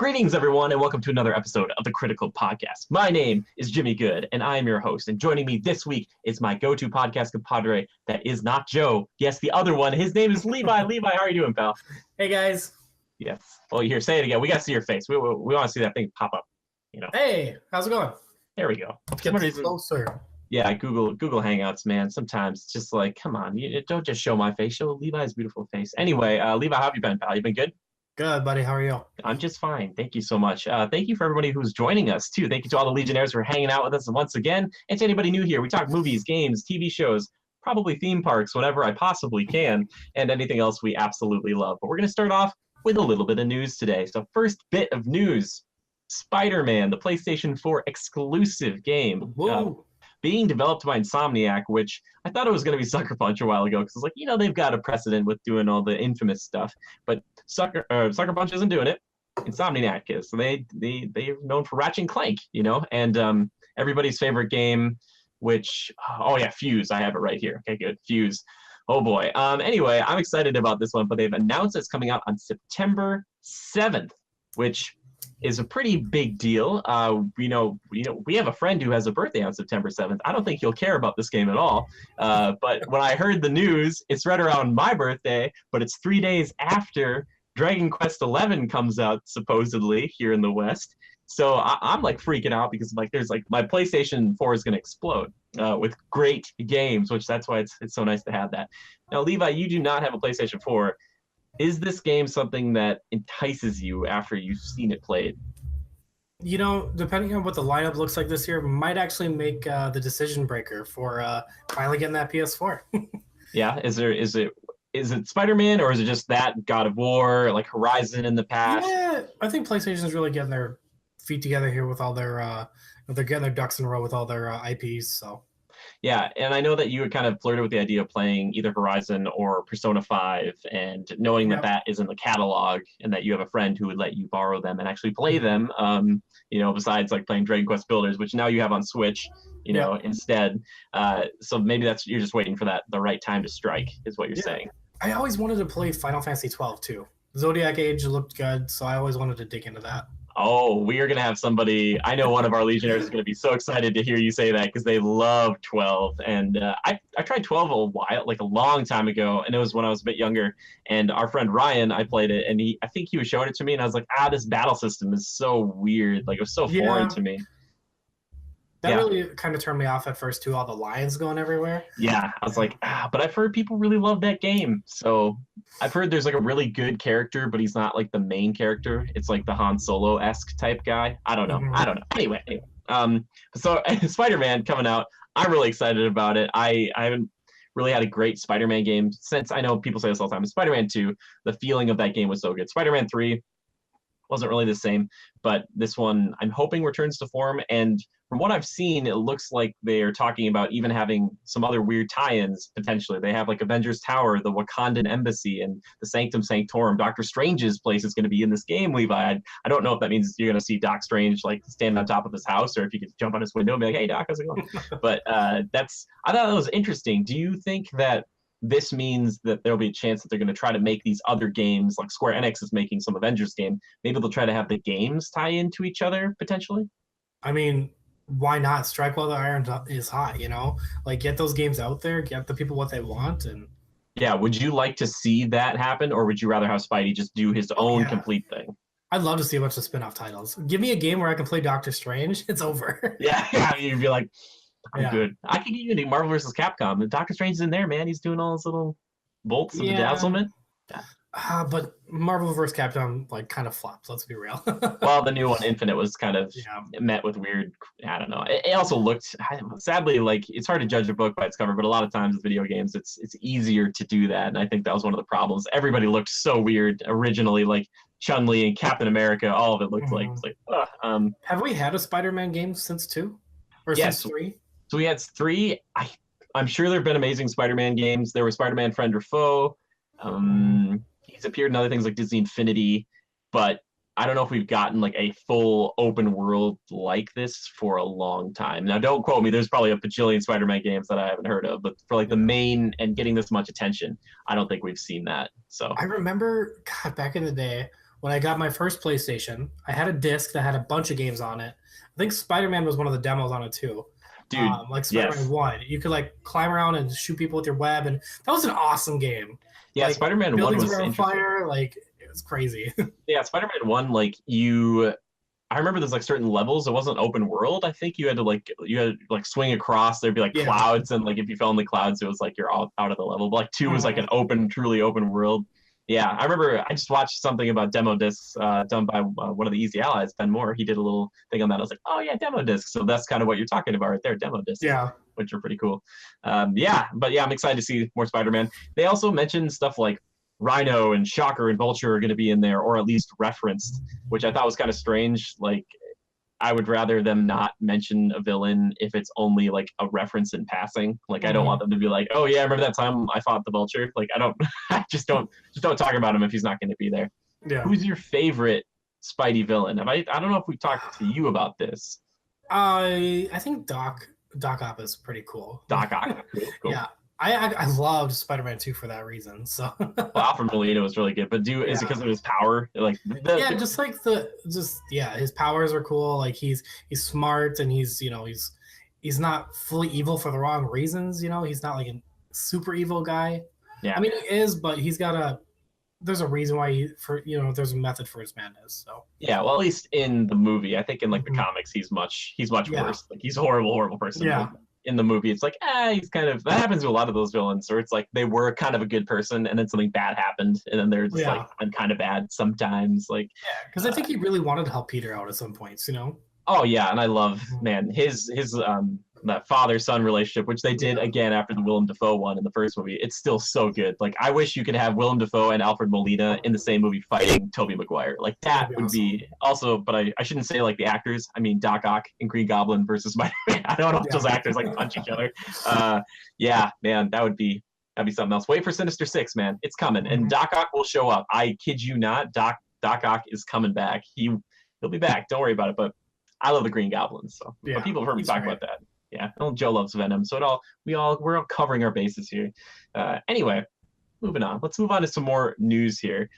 Greetings, everyone, and welcome to another episode of the Critical Podcast. My name is Jimmy Good, and I am your host. And joining me this week is my go-to podcast compadre that is not Joe. Yes, the other one. His name is Levi. Levi, how are you doing, pal? Hey, guys. Yes. Well, here, say it again. We got to see your face. We want to see that thing pop up. Hey, how's it going? There we go. Let's get closer. Yeah, Google Hangouts, man. Sometimes it's just like, come on, don't just show my face. Show Levi's beautiful face. Anyway, Levi, how have you been, pal? You been good? Good, buddy. How are you? I'm just fine. Thank you so much. Thank you for everybody who's joining us, too. Thank you to all the Legionnaires for hanging out with us once again. And to anybody new here, we talk movies, games, TV shows, probably theme parks, whatever I possibly can, and anything else we absolutely love. But we're going to start off with a little bit of news today. So first bit of news, Spider-Man, the PlayStation 4 exclusive game. Being developed by Insomniac, which I thought it was going to be Sucker Punch a while ago, because it's like, they've got a precedent with doing all the infamous stuff, but Sucker Punch isn't doing it. Insomniac is. So they're known for Ratchet and Clank, and everybody's favorite game, which, Fuse. I have it right here. Okay, good. Fuse. Oh boy. Anyway, I'm excited about this one, but they've announced it's coming out on September 7th, which is a pretty big deal. We have a friend who has a birthday on September 7th. I don't think he'll care about this game at all. But when I heard the news, it's right around my birthday, but it's 3 days after Dragon Quest XI comes out, supposedly, here in the West. So I'm like freaking out because there's my PlayStation 4 is going to explode with great games, which that's why it's so nice to have that. Now, Levi, you do not have a PlayStation 4. Is this game something that entices you after you've seen it played? Depending on what the lineup looks like this year, might actually make the decision breaker for finally getting that PS4. Yeah, is it Spider-Man, or is it just that God of War, like Horizon in the past? Yeah, I think PlayStation's really getting their feet together here with all their they're getting their ducks in a row with all their IPs. So. Yeah, and I know that you had kind of flirted with the idea of playing either Horizon or Persona 5, and knowing that is in the catalog, and that you have a friend who would let you borrow them and actually play them, besides playing Dragon Quest Builders, which now you have on Switch, instead. So maybe you're just waiting for the right time to strike, is what you're saying. I always wanted to play Final Fantasy 12 too. Zodiac Age looked good, so I always wanted to dig into that. Oh, we are going to have somebody, I know one of our Legionnaires is going to be so excited to hear you say that, because they love 12. And I tried 12 a long time ago, and it was when I was a bit younger. And our friend Ryan, I played it, and I think he was showing it to me, and I was like, this battle system is so weird. It was so foreign to me. That really kind of turned me off at first, too, all the lions going everywhere. Yeah, I was like, but I've heard people really love that game. So I've heard there's a really good character, but he's not the main character. It's the Han Solo-esque type guy. I don't know. Anyway. So Spider-Man coming out. I'm really excited about it. I haven't really had a great Spider-Man game since, I know people say this all the time, Spider-Man 2, the feeling of that game was so good. Spider-Man 3 wasn't really the same, but this one I'm hoping returns to form, and from what I've seen, it looks like they're talking about even having some other weird tie-ins potentially. They have Avengers Tower, the Wakandan Embassy, and the Sanctum Sanctorum. Doctor Strange's place is going to be in this game, Levi. I don't know if that means you're going to see Doc Strange stand on top of his house, or if you could jump on his window and be like, "Hey, Doc, how's it going?" But I thought that was interesting. Do you think that this means that there'll be a chance that they're going to try to make these other games, like Square Enix is making some Avengers game, maybe they'll try to have the games tie into each other potentially? I mean, why not? Strike while the iron is hot, get those games out there, get the people what they want. And yeah, would you like to see that happen, or would you rather have Spidey just do his own complete thing? I'd love to see a bunch of spin-off titles. Give me a game where I can play Doctor Strange. It's over. Yeah, you'd be like, I'm good. I could get you Marvel vs. Capcom. The Doctor Strange is in there, man. He's doing all his little bolts of bedazzlement. But Marvel vs. Capcom kind of flops. Let's be real. Well, the new one, Infinite, was kind of met with weird. I don't know. It also looked, sadly, it's hard to judge a book by its cover. But a lot of times with video games, it's easier to do that, and I think that was one of the problems. Everybody looked so weird originally, Chun-Li and Captain America. All of it looked Have we had a Spider-Man game since 2 or since 3? So we had 3. I'm sure there have been amazing Spider-Man games. There was Spider-Man Friend or Foe. He's appeared in other things like Disney Infinity, but I don't know if we've gotten a full open world like this for a long time. Now, don't quote me. There's probably a bajillion Spider-Man games that I haven't heard of, but for the main and getting this much attention, I don't think we've seen that. So I remember, back in the day when I got my first PlayStation, I had a disc that had a bunch of games on it. I think Spider-Man was one of the demos on it too. Dude, Like Spider-Man yes. 1. You could like climb around and shoot people with your web, and that was an awesome game. Yeah, Like Spider-Man 1 buildings was were on interesting. fire, like it was crazy. Yeah, Spider-Man 1, like I remember there's like certain levels. It wasn't open world. I think you had to like swing across. There'd be like Yeah. clouds, and like if you fell in the clouds, it was like you're out of the level. But like 2 was like an open, truly open world. Yeah, I remember I just watched something about demo discs done by one of the Easy Allies, Ben Moore. He did a little thing on that. I was like, oh yeah, demo discs. So that's kind of what you're talking about right there, demo discs, Yeah. which are pretty cool. Yeah, but yeah, I'm excited to see more Spider-Man. They also mentioned stuff like Rhino and Shocker and Vulture are going to be in there, or at least referenced, which I thought was kind of strange. Like, I would rather them not mention a villain if it's only like a reference in passing. Like, I don't want them to be like, oh yeah, remember that time I fought the Vulture? Like, I don't, I just don't talk about him if he's not going to be there. Yeah. Who's your favorite Spidey villain? I don't know if we talked to you about this. I think Doc Ock is pretty cool. Doc Ock. Cool. Yeah. I loved Spider-Man 2 for that reason. So well, Alfred Molina was really good, but is it because of his power? Like just like his powers are cool. Like he's smart, and he's not fully evil for the wrong reasons. He's not like a super evil guy. Yeah, I mean he is, but there's a reason why there's a method for his madness. So yeah, well, at least in the movie, I think in like the comics, he's much worse. Like he's a horrible person. Yeah. In the movie, it's like, he's kind of, that happens to a lot of those villains, where it's like they were kind of a good person, and then something bad happened, and then they're just like, I'm kind of bad sometimes. Like, because I think he really wanted to help Peter out at some points. Oh yeah, and I love, man, his that father-son relationship, which they did again after the Willem Dafoe one in the first movie. It's still so good. Like, I wish you could have Willem Dafoe and Alfred Molina in the same movie fighting Tobey Maguire. Like, that would be also, but I shouldn't say like the actors. I mean Doc Ock and Green Goblin versus Spider-Man. I don't know if those actors like punch each other. Yeah, man, that'd be something else. Wait for Sinister Six, man. It's coming. And Doc Ock will show up. I kid you not. Doc Ock is coming back. He'll be back. Don't worry about it. But I love the Green Goblin, so but people have heard me talk about that. Yeah, Joe loves Venom, so we're all covering our bases here. Anyway, moving on. Let's move on to some more news here.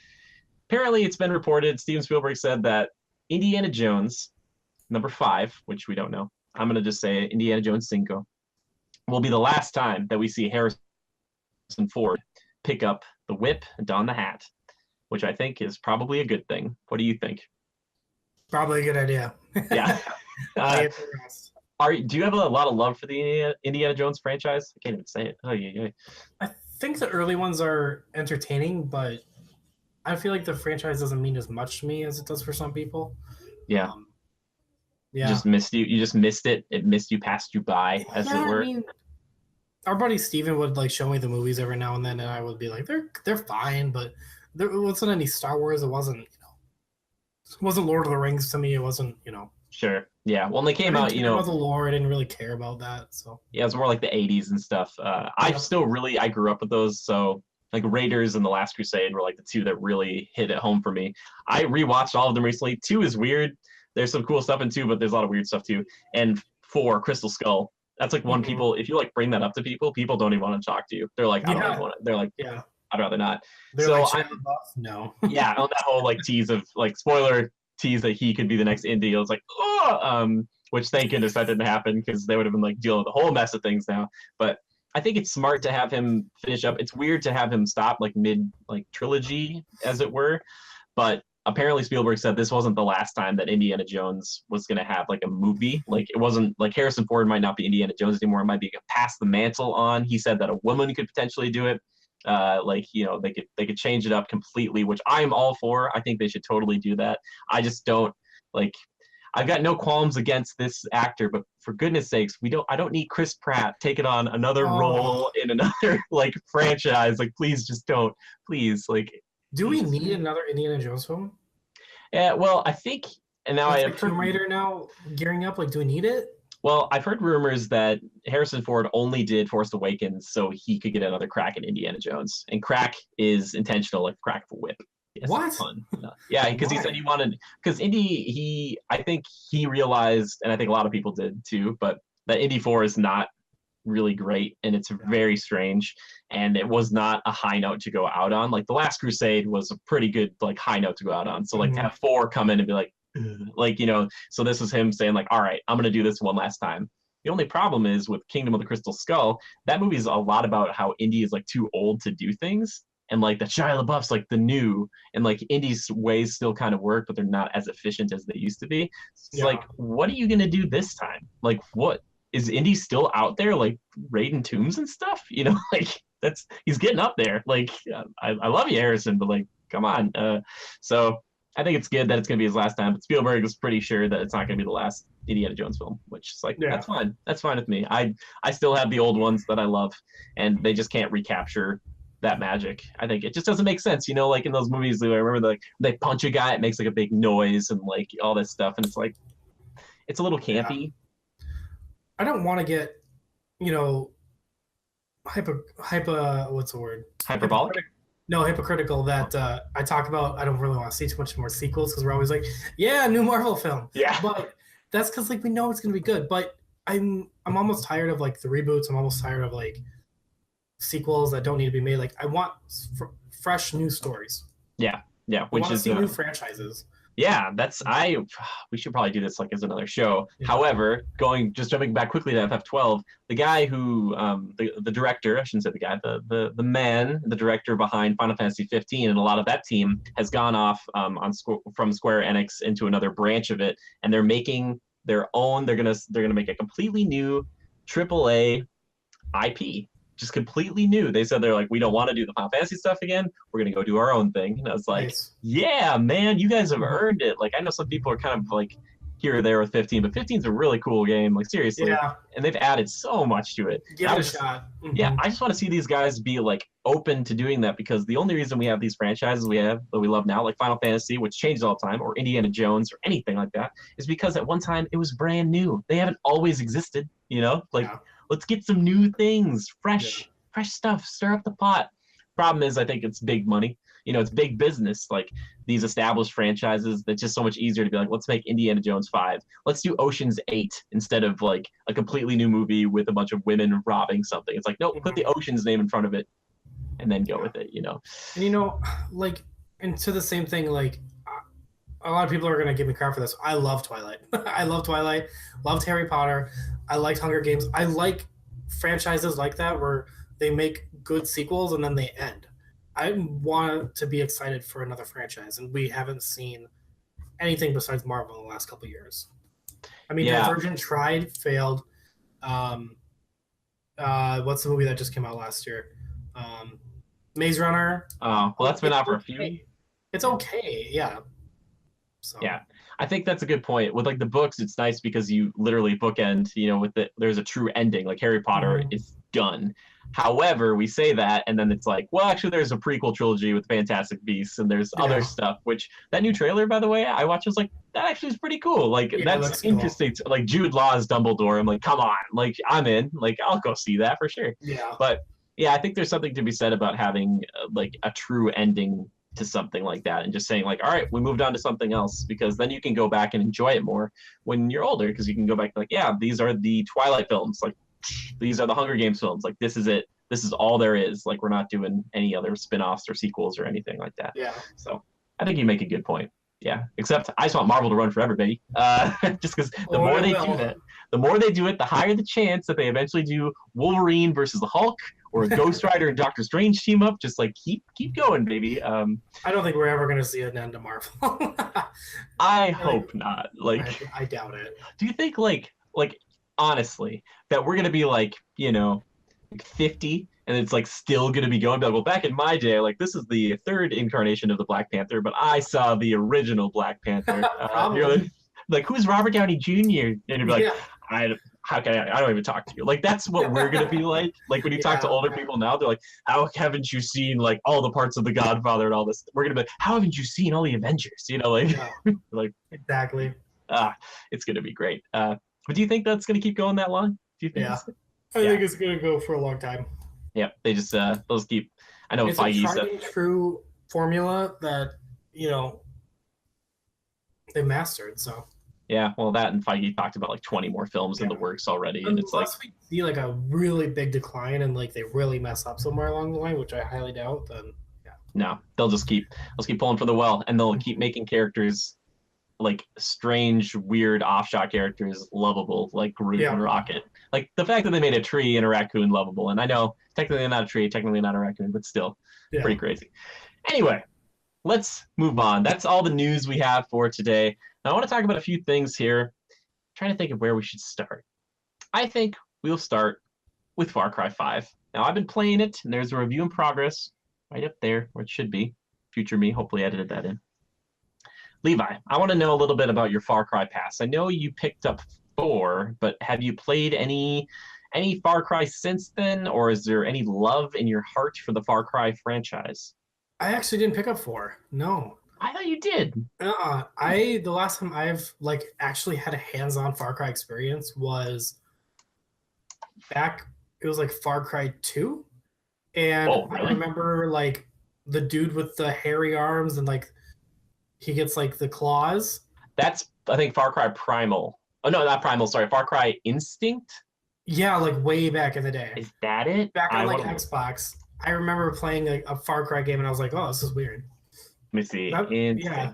Apparently, it's been reported. Steven Spielberg said that Indiana Jones, number 5, which we don't know. I'm gonna just say Indiana Jones 5, will be the last time that we see Harrison Ford pick up the whip and don the hat, which I think is probably a good thing. What do you think? Probably a good idea. Yeah. Do you have a lot of love for the Indiana Jones franchise? I can't even say it. Oh yeah. I think the early ones are entertaining, but I feel like the franchise doesn't mean as much to me as it does for some people. Yeah. Yeah. You just missed it. It missed you, passed you by, as it were. I mean, our buddy Steven would like show me the movies every now and then, and I would be like, they're fine, but there wasn't any Star Wars. It wasn't, it wasn't Lord of the Rings to me. It wasn't, Sure. Yeah. Well, when they came out, about the lore, I didn't really care about that. So yeah, it was more like the 80s and stuff. I grew up with those. So like Raiders and The Last Crusade were like the 2 that really hit it home for me. I rewatched all of them recently. 2 is weird. There's some cool stuff in 2, but there's a lot of weird stuff too. And 4, Crystal Skull. That's like one people, if you like bring that up to people don't even want to talk to you. They're like, I don't even want to. They're like, I'd rather not. They're so like, no. Yeah, on that whole like tease of like spoiler tease that he could be the next Indy. I was like, which thank goodness that didn't happen, because they would have been like dealing with a whole mess of things now. But I think it's smart to have him finish up. It's weird to have him stop like mid like trilogy, as it were. But apparently Spielberg said this wasn't the last time that Indiana Jones was going to have like a movie. Like it wasn't like Harrison Ford might not be Indiana Jones anymore. It might be pass the mantle on. He said that a woman could potentially do it. They could change it up completely, which I'm all for. I think they should totally do that. I just don't like. I've got no qualms against this actor, but for goodness sakes, I don't need Chris Pratt taking on another role in another like franchise. Like, please just don't. Please, like. Do we need another Indiana Jones film? Yeah, well, I think, and now I have Tomb Raider now gearing up. Like, do we need it? Well, I've heard rumors that Harrison Ford only did Force Awakens so he could get another crack at Indiana Jones. And crack is intentional, like crack of a whip. Yes, what? Fun. Yeah, because he said he wanted, because I think he realized, and I think a lot of people did too, but that Indy 4 is not really great, and it's very strange, and it was not a high note to go out on. Like The Last Crusade was a pretty good like high note to go out on. So like to have 4 come in and be like, ugh, like, you know, so this is him saying like, all right, I'm gonna do this one last time. The only problem is with Kingdom of the Crystal Skull, that movie is a lot about how Indy is like too old to do things. And like the Shia LaBeouf's like the new, and like Indy's ways still kind of work, but they're not as efficient as they used to be. It's like, what are you gonna do this time? Like, what is Indy still out there like raiding tombs and stuff? You know, like he's getting up there. Like, I love you, Harrison, but like, come on. So I think it's good that it's gonna be his last time. But Spielberg was pretty sure that it's not gonna be the last Indiana Jones film, which is like that's fine. That's fine with me. I still have the old ones that I love, and they just can't recapture that magic. I think it just doesn't make sense, you know, like in those movies, I remember like they punch a guy, it makes like a big noise and like all this stuff, and it's like it's a little campy. I don't want to get, you know, what's the word? Hyperbolic? Hypocritical that I talk about. I don't really want to see too much more sequels because we're always like, yeah, new Marvel film. Yeah. But that's because like we know it's gonna be good. But I'm almost tired of like the reboots. I'm almost tired of like sequels that don't need to be made. Like I want fresh new stories. Yeah. Which is new franchises. Yeah, we should probably do this like as another show. Yeah. However, jumping back quickly to FF12, the guy who the director, I shouldn't say the guy, the director behind Final Fantasy 15 and a lot of that team has gone off from Square Enix into another branch of it, and they're making their own. They're gonna make a completely new AAA IP. Just completely new. They said they're like, we don't want to do the Final Fantasy stuff again. We're gonna go do our own thing. And I was like, yeah, man, you guys have earned it. Like I know some people are kind of like here or there with 15, but 15 is a really cool game. Like seriously, and they've added so much to it. Give it a shot. Yeah, I just want to see these guys be like open to doing that, because the only reason we have these franchises that we love now, like Final Fantasy, which changes all the time, or Indiana Jones, or anything like that, is because at one time it was brand new. They haven't always existed, you know, like. Yeah. Let's get some new things, fresh stuff, stir up the pot. Problem is, I think it's big money. You know, it's big business. Like these established franchises, that's just so much easier to be like, let's make Indiana Jones 5. Let's do Ocean's 8 instead of like a completely new movie with a bunch of women robbing something. It's like, no, put the Ocean's name in front of it and then go with it, you know? And, you know, like, and to the same thing, like, a lot of people are going to give me crap for this. I love Twilight. I love Twilight. Loved Harry Potter. I liked Hunger Games. I like franchises like that where they make good sequels and then they end. I want to be excited for another franchise, and we haven't seen anything besides Marvel in the last couple of years. I mean, Divergent tried, failed. What's the movie that just came out last year? Maze Runner. Oh, well, that's been out for a few. It's okay, yeah. So. Yeah, I think that's a good point. With like the books, it's nice because you literally bookend, you know, there's a true ending. Like Harry Potter is done. However, we say that, and then it's like, well, actually, there's a prequel trilogy with Fantastic Beasts, and there's other stuff. Which that new trailer, by the way, I watched. Was like, that actually is pretty cool. Like that's interesting. Cool. Like Jude Law's Dumbledore. I'm like, come on, like I'm in. Like I'll go see that for sure. Yeah. But yeah, I think there's something to be said about having like a true ending to something like that, and just saying like, all right, we moved on to something else, because then you can go back and enjoy it more when you're older, because you can go back like, yeah, these are the Twilight films, like these are the Hunger Games films, like this is it, this is all there is, like we're not doing any other spin-offs or sequels or anything like that. Yeah, so I think you make a good point. Yeah, except I just want Marvel to run forever, baby. Just because the more they do it, the higher the chance that they eventually do Wolverine versus the Hulk, or a Ghost Rider and Doctor Strange team up. Just like keep going, baby. I don't think we're ever gonna see an end to Marvel. I hope not. Like I doubt it. Do you think like honestly that we're gonna be like, you know, like 50 and it's like still gonna be going? Like, well, back in my day, like this is the third incarnation of the Black Panther, but I saw the original Black Panther. You're like, who's Robert Downey Jr.? And you'd be like, how can I don't even talk to you. Like that's what we're gonna be like. Like when you talk to older people now, they're like, how haven't you seen like all the parts of The Godfather and all this? We're gonna be like, how haven't you seen all the Avengers? You know, like like exactly. It's gonna be great. But do you think that's gonna keep going that long? Do you think? I think it's gonna go for a long time. Yeah, they just those keep. I know it's Feige a tried and true formula that, you know, they mastered. So Yeah, well, that and Feige talked about like 20 more films in Yeah. the works already, and it's like, Unless we see like a really big decline and like they really mess up somewhere along the line, which I highly doubt, then yeah. no, they'll just keep pulling for the well, and they'll keep making characters like strange, weird, offshot characters lovable, like Groot Yeah. and Rocket. Like the fact that they made a tree and a raccoon lovable, and I know technically not a tree, technically not a raccoon, but still Yeah. pretty crazy. Anyway, let's move on. That's all the news we have for today. Now, I want to talk about a few things here. I'm trying to think of where we should start. I think we'll start with Far Cry 5. Now, I've been playing it, and there's a review in progress right up there where it should be. Future me hopefully edited that in. Levi, I want to know a little bit about your Far Cry past. I know you picked up 4, but have you played any Far Cry since then, or is there any love in your heart for the Far Cry franchise? I actually didn't pick up 4. No. I thought you did. The last time I've like actually had a hands-on Far Cry experience was back. It was like Far Cry 2, and Oh, really? I remember like the dude with the hairy arms and like he gets like the claws. That's, I think, Far Cry Primal. Oh no, not Primal. Sorry, Far Cry Instinct. Yeah, like way back in the day. Is that it? Back on like wanna- Xbox. I remember playing a Far Cry game and I was like, oh, this is weird. Let me see. That- yeah.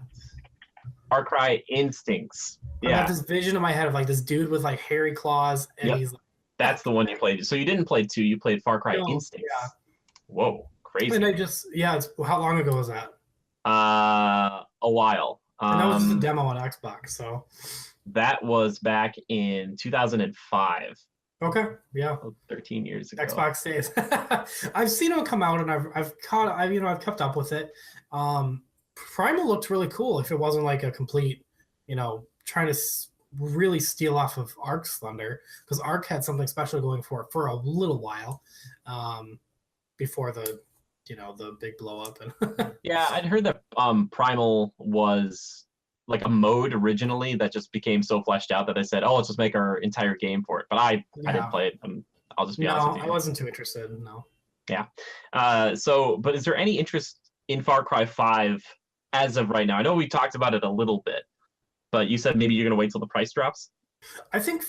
Far Cry Instincts. I Yeah, got this vision in my head of like this dude with like hairy claws and Yep. he's like, that's the one you played. So you didn't play 2. You played Far Cry No, Instincts. yeah. Whoa, crazy. and I just it's how long ago was that? A while. And that was just a demo on Xbox, so That was back in 2005. okay, yeah. 13 years ago. Xbox days. I've seen them come out and I've kept up with it. Primal looked really cool if it wasn't like a complete, trying to really steal off of Ark's thunder, because Ark had something special going for it for a little while, before the big blow up. And Yeah, I'd heard that Primal was like a mode originally that just became so fleshed out that they said, "Oh, let's just make our entire game for it." But I didn't play it. I'll just be honest with you. I wasn't too interested. No. Yeah. But is there any interest in Far Cry 5 as of right now? I know we talked about it a little bit, but you said maybe you're gonna wait till the price drops. I think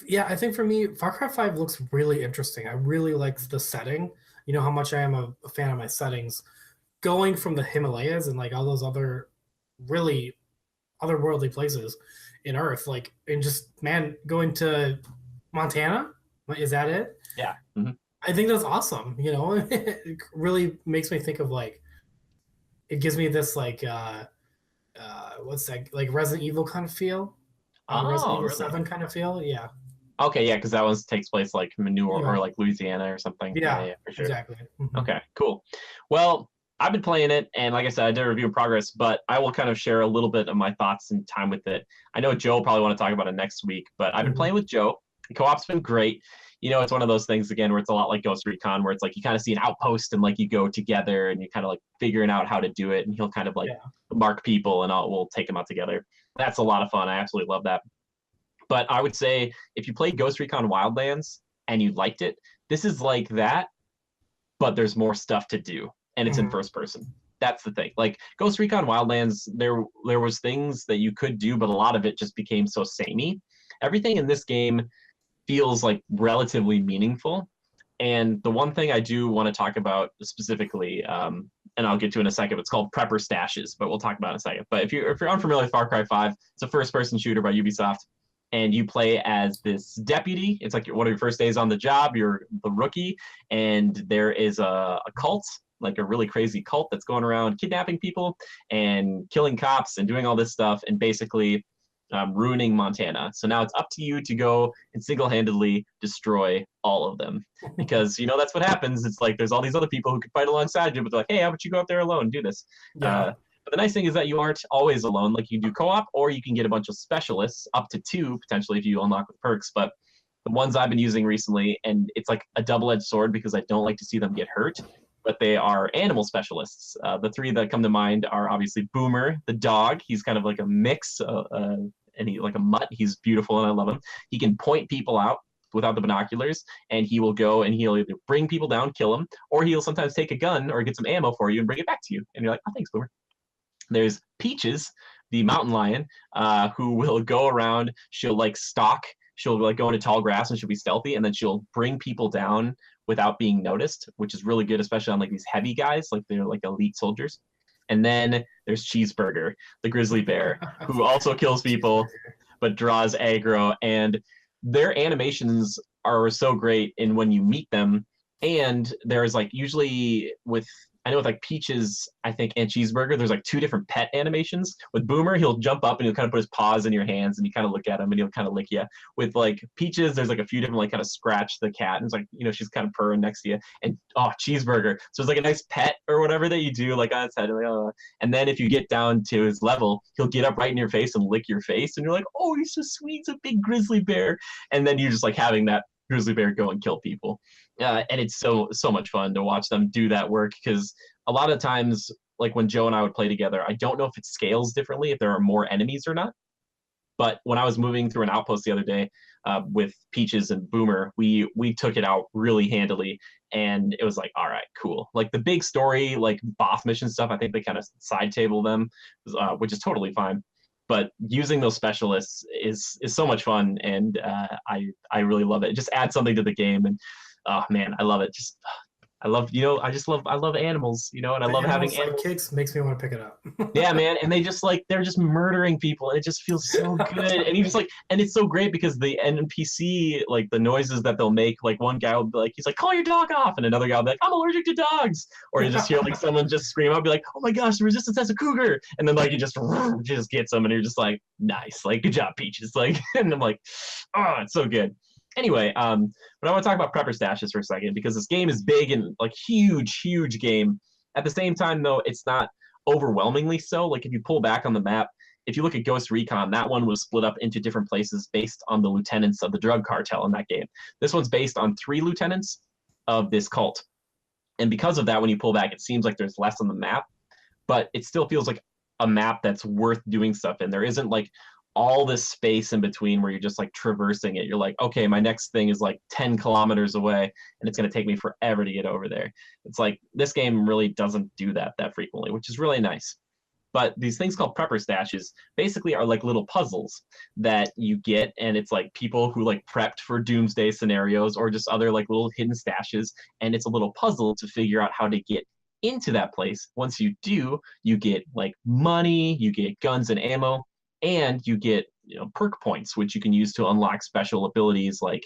for me, Far Cry 5 looks really interesting. I really like the setting. You know how much I am a fan of my settings. Going from the Himalayas and like all those other really otherworldly places in Earth, like, and just going to Montana. Is that it? Yeah. Mm-hmm. I think that's awesome. It really makes me think of like, it gives me this like what's that, like Resident Evil kind of feel. Resident Evil Really? 7 kind of feel. Yeah. Okay, yeah, because that one takes place like Manure or like Louisiana or something. Yeah, for sure. exactly. Mhm. Okay, cool. Well, I've been playing it, and like I said, I did a review in progress, but I will kind of share a little bit of my thoughts and time with it. I know Joe will probably want to talk about it next week, but I've been playing with Joe. Co-op's been great. It's one of those things, again, where it's a lot like Ghost Recon, where it's like you kind of see an outpost and like you go together and you're kind of like figuring out how to do it, and he'll kind of like mark people and we'll take them out together. That's a lot of fun. I absolutely love that. But I would say if you played Ghost Recon Wildlands and you liked it, this is like that, but there's more stuff to do, and it's in first person. That's the thing. Like Ghost Recon Wildlands, there was things that you could do, but a lot of it just became so samey. Everything in this game feels like relatively meaningful. And the one thing I do want to talk about specifically, and I'll get to in a second, it's called Prepper Stashes, but we'll talk about it in a second. But if you're unfamiliar with Far Cry 5, it's a first-person shooter by Ubisoft, and you play as this deputy. It's like one of your first days on the job. You're the rookie, and there is a cult, like a really crazy cult that's going around kidnapping people and killing cops and doing all this stuff and basically ruining Montana. So now it's up to you to go and single-handedly destroy all of them, because that's what happens. It's like there's all these other people who could fight alongside you, but they're like, hey, how about you go out there alone and do this? But the nice thing is that you aren't always alone. Like you can do co-op, or you can get a bunch of specialists, up to 2 potentially if you unlock with perks. But the ones I've been using recently, and it's like a double-edged sword because I don't like to see them get hurt, but they are animal specialists. The 3 that come to mind are obviously Boomer, the dog. He's kind of like a mix, and he like a mutt. He's beautiful and I love him. He can point people out without the binoculars, and he will go and he'll either bring people down, kill them, or he'll sometimes take a gun or get some ammo for you and bring it back to you. And you're like, oh, thanks, Boomer. There's Peaches, the mountain lion, who will go around. She'll like stalk. She'll like go into tall grass and she'll be stealthy, and then she'll bring people down without being noticed, which is really good, especially on like these heavy guys, like they're like elite soldiers. And then there's Cheeseburger, the grizzly bear, who also kills people but draws aggro. And their animations are so great in when you meet them. And there's like usually with I know with like Peaches, I think, and Cheeseburger, there's like two different pet animations. With Boomer, he'll jump up and he'll kind of put his paws in your hands and you kind of look at him and he'll kind of lick you. With like Peaches, there's like a few different like kind of scratch the cat and it's like, you know, she's kind of purring next to you. And Cheeseburger. So it's like a nice pet or whatever that you do like on its head. Like, oh. And then if you get down to his level, he'll get up right in your face and lick your face. And you're like, oh, he's so sweet. He's a big grizzly bear. And then you're just like having that grizzly bear go and kill people. And it's so much fun to watch them do that work because a lot of times, like when Joe and I would play together, I don't know if it scales differently, if there are more enemies or not. But when I was moving through an outpost the other day with Peaches and Boomer, we took it out really handily, and it was like, all right, cool. Like the big story, like boss mission stuff, I think they kind of side table them, which is totally fine. But using those specialists is so much fun, and I really love it. It just adds something to the game, and oh man, I love it. Just I love I love animals, and I love having animals. Kicks makes me want to pick it up. Yeah, man, and they're just murdering people, and it just feels so good. And you just like, and it's so great because the NPC, like the noises that they'll make, like one guy will be like, he's like, call your dog off, and another guy will be like, I'm allergic to dogs, or you just hear like someone just scream out, be like, oh my gosh, the resistance has a cougar, and then like you just gets them, and you're just like, nice, like good job, Peaches, like, and I'm like, oh, it's so good. Anyway, but I want to talk about prepper stashes for a second because this game is big and like huge game. At the same time, though, it's not overwhelmingly so. Like if you pull back on the map, if you look at Ghost Recon, that one was split up into different places based on the lieutenants of the drug cartel in that game. This one's based on 3 lieutenants of this cult. And because of that, when you pull back, it seems like there's less on the map, but it still feels like a map that's worth doing stuff in. There isn't like all this space in between where you're just like traversing it. You're like, okay, my next thing is like 10 kilometers away and it's going to take me forever to get over there. It's like this game really doesn't do that frequently, which is really nice. But these things called prepper stashes basically are like little puzzles that you get, and it's like people who like prepped for doomsday scenarios or just other like little hidden stashes, and it's a little puzzle to figure out how to get into that place. Once you do, you get like money, you get guns and ammo, and you get perk points, which you can use to unlock special abilities like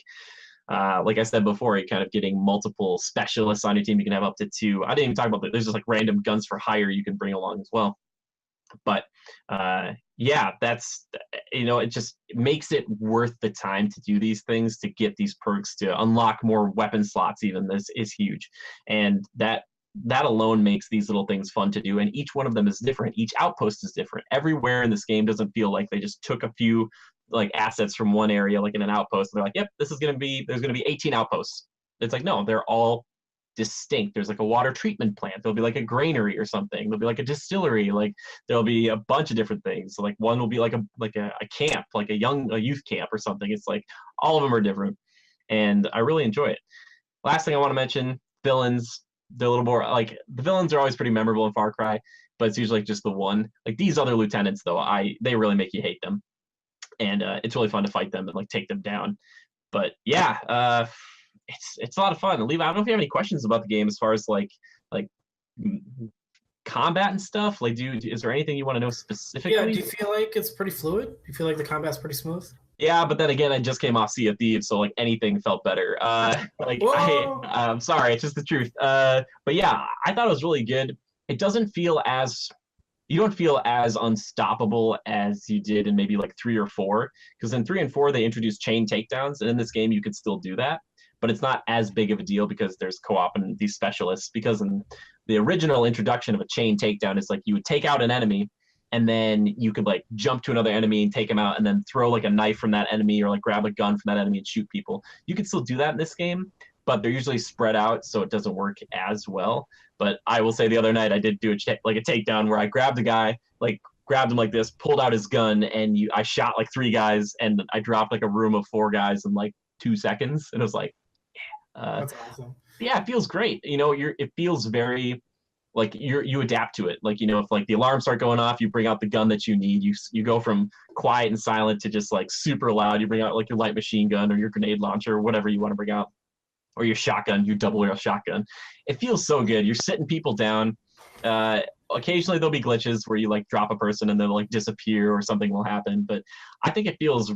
I said before, you're kind of getting multiple specialists on your team. You can have up to 2. I didn't even talk about that. There's just like random guns for hire you can bring along as well. But yeah, that's it just makes it worth the time to do these things, to get these perks, to unlock more weapon slots. Even this is huge, and that alone makes these little things fun to do, and each one of them is different. Each outpost is different. Everywhere in this game doesn't feel like they just took a few like assets from one area, like in an outpost, and they're like, yep, there's going to be 18 outposts. It's like, no, they're all distinct. There's like a water treatment plant, there'll be like a granary or something, there'll be like a distillery, like there'll be a bunch of different things. So like one will be like a camp, like a youth camp or something. It's like all of them are different, and I really enjoy it. Last thing I want to mention, villains. They're a little more like, the villains are always pretty memorable in Far Cry, but it's usually just the one. Like these other lieutenants though, they really make you hate them, and it's really fun to fight them and like take them down. But yeah, it's a lot of fun. Leave, I don't know if you have any questions about the game as far as like combat and stuff. Like, is there anything you want to know specifically? Yeah, do you feel like it's pretty fluid? Do you feel like the combat's pretty smooth? Yeah, but then again, I just came off Sea of Thieves, so like anything felt better. I'm sorry, it's just the truth. But yeah, I thought it was really good. It doesn't feel as, you don't feel as unstoppable as you did in maybe like 3 or 4, because in 3 and 4 they introduced chain takedowns, and in this game you could still do that, but it's not as big of a deal because there's co-op and these specialists. Because in the original introduction of a chain takedown is like you would take out an enemy, and then you could like jump to another enemy and take him out, and then throw like a knife from that enemy or like grab a gun from that enemy and shoot people. You can still do that in this game, but they're usually spread out, so it doesn't work as well. But I will say the other night I did do a takedown where I grabbed a guy, like grabbed him like this, pulled out his gun, and I shot like 3 guys, and I dropped like a room of 4 guys in like 2 seconds, and it was like, that's awesome. Yeah, it feels great. It feels very like you adapt to it. Like, you know, if like the alarms start going off, you bring out the gun that you need. You go from quiet and silent to just like super loud. You bring out like your light machine gun or your grenade launcher or whatever you want to bring out, or your shotgun. You double your shotgun. It feels so good. You're sitting people down. Occasionally there'll be glitches where you like drop a person and they'll like disappear or something will happen. But I think it feels.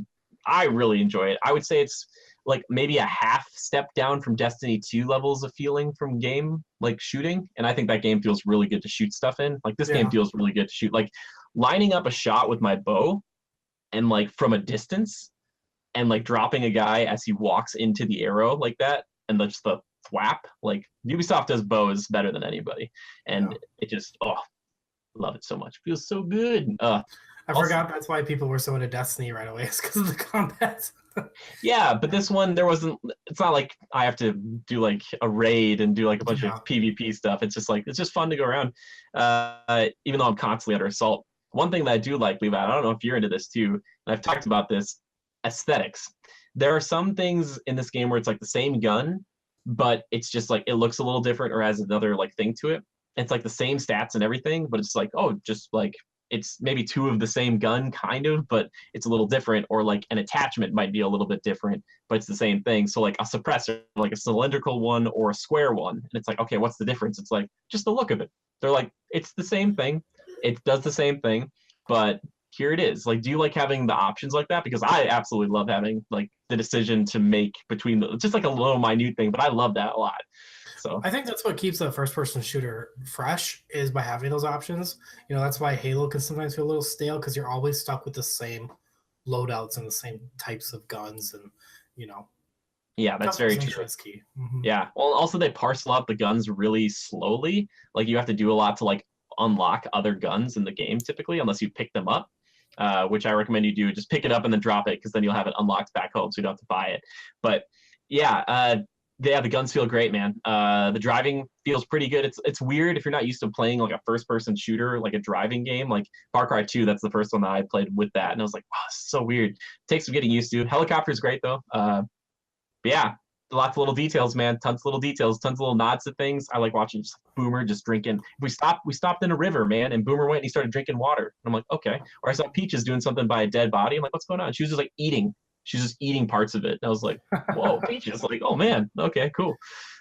I really enjoy it. I would say it's like maybe a half step down from Destiny 2 levels of feeling from game like shooting. And I think that game feels really good to shoot stuff in. Like this game feels really good to shoot. Like lining up a shot with my bow and like from a distance and like dropping a guy as he walks into the arrow like that and just the thwap. Like Ubisoft does bows better than anybody. And it just love it so much. Feels so good. I forgot that's why people were so into Destiny right away. It's because of the combat. Yeah, but this one it's not like I have to do like a raid and do like a bunch of PvP stuff. It's just fun to go around. Even though I'm constantly under assault. One thing that I do like, Levi, I don't know if you're into this too, and I've talked about this, aesthetics. There are some things in this game where it's like the same gun, but it's just like it looks a little different or has another like thing to it. It's like the same stats and everything, but it's like, just like it's maybe two of the same gun kind of, but it's a little different, or like an attachment might be a little bit different, but it's the same thing. So like a suppressor, like a cylindrical one or a square one. And it's like, okay, what's the difference? It's like just the look of it. They're like, it's the same thing. It does the same thing, but here it is. Like, do you like having the options like that? Because I absolutely love having like the decision to make between just like a little minute thing, but I love that a lot. So I think that's what keeps a first-person shooter fresh is by having those options. You know, that's why Halo can sometimes feel a little stale because you're always stuck with the same loadouts and the same types of guns, and you know. Yeah, that's very true. Key. Mm-hmm. Yeah. Well, also they parcel out the guns really slowly. Like you have to do a lot to like unlock other guns in the game typically, unless you pick them up. Which I recommend you do. Just pick it up and then drop it because then you'll have it unlocked back home, so you don't have to buy it. But yeah, the guns feel great, man. The driving feels pretty good. It's weird if you're not used to playing like a first-person shooter, like a driving game. Like Far Cry 2, that's the first one that I played with that, and I was like, wow, this is so weird. Takes some getting used to. Helicopter's great though. But yeah, lots of little details, man. Tons of little details, tons of little nods to things. I like watching Boomer just drinking. We stopped in a river, man, and Boomer went and he started drinking water. And I'm like, okay. Or I saw Peaches doing something by a dead body. I'm like, what's going on? She was just like eating. She's just eating parts of it. And I was like, whoa, Peaches. Like, oh man, okay, cool.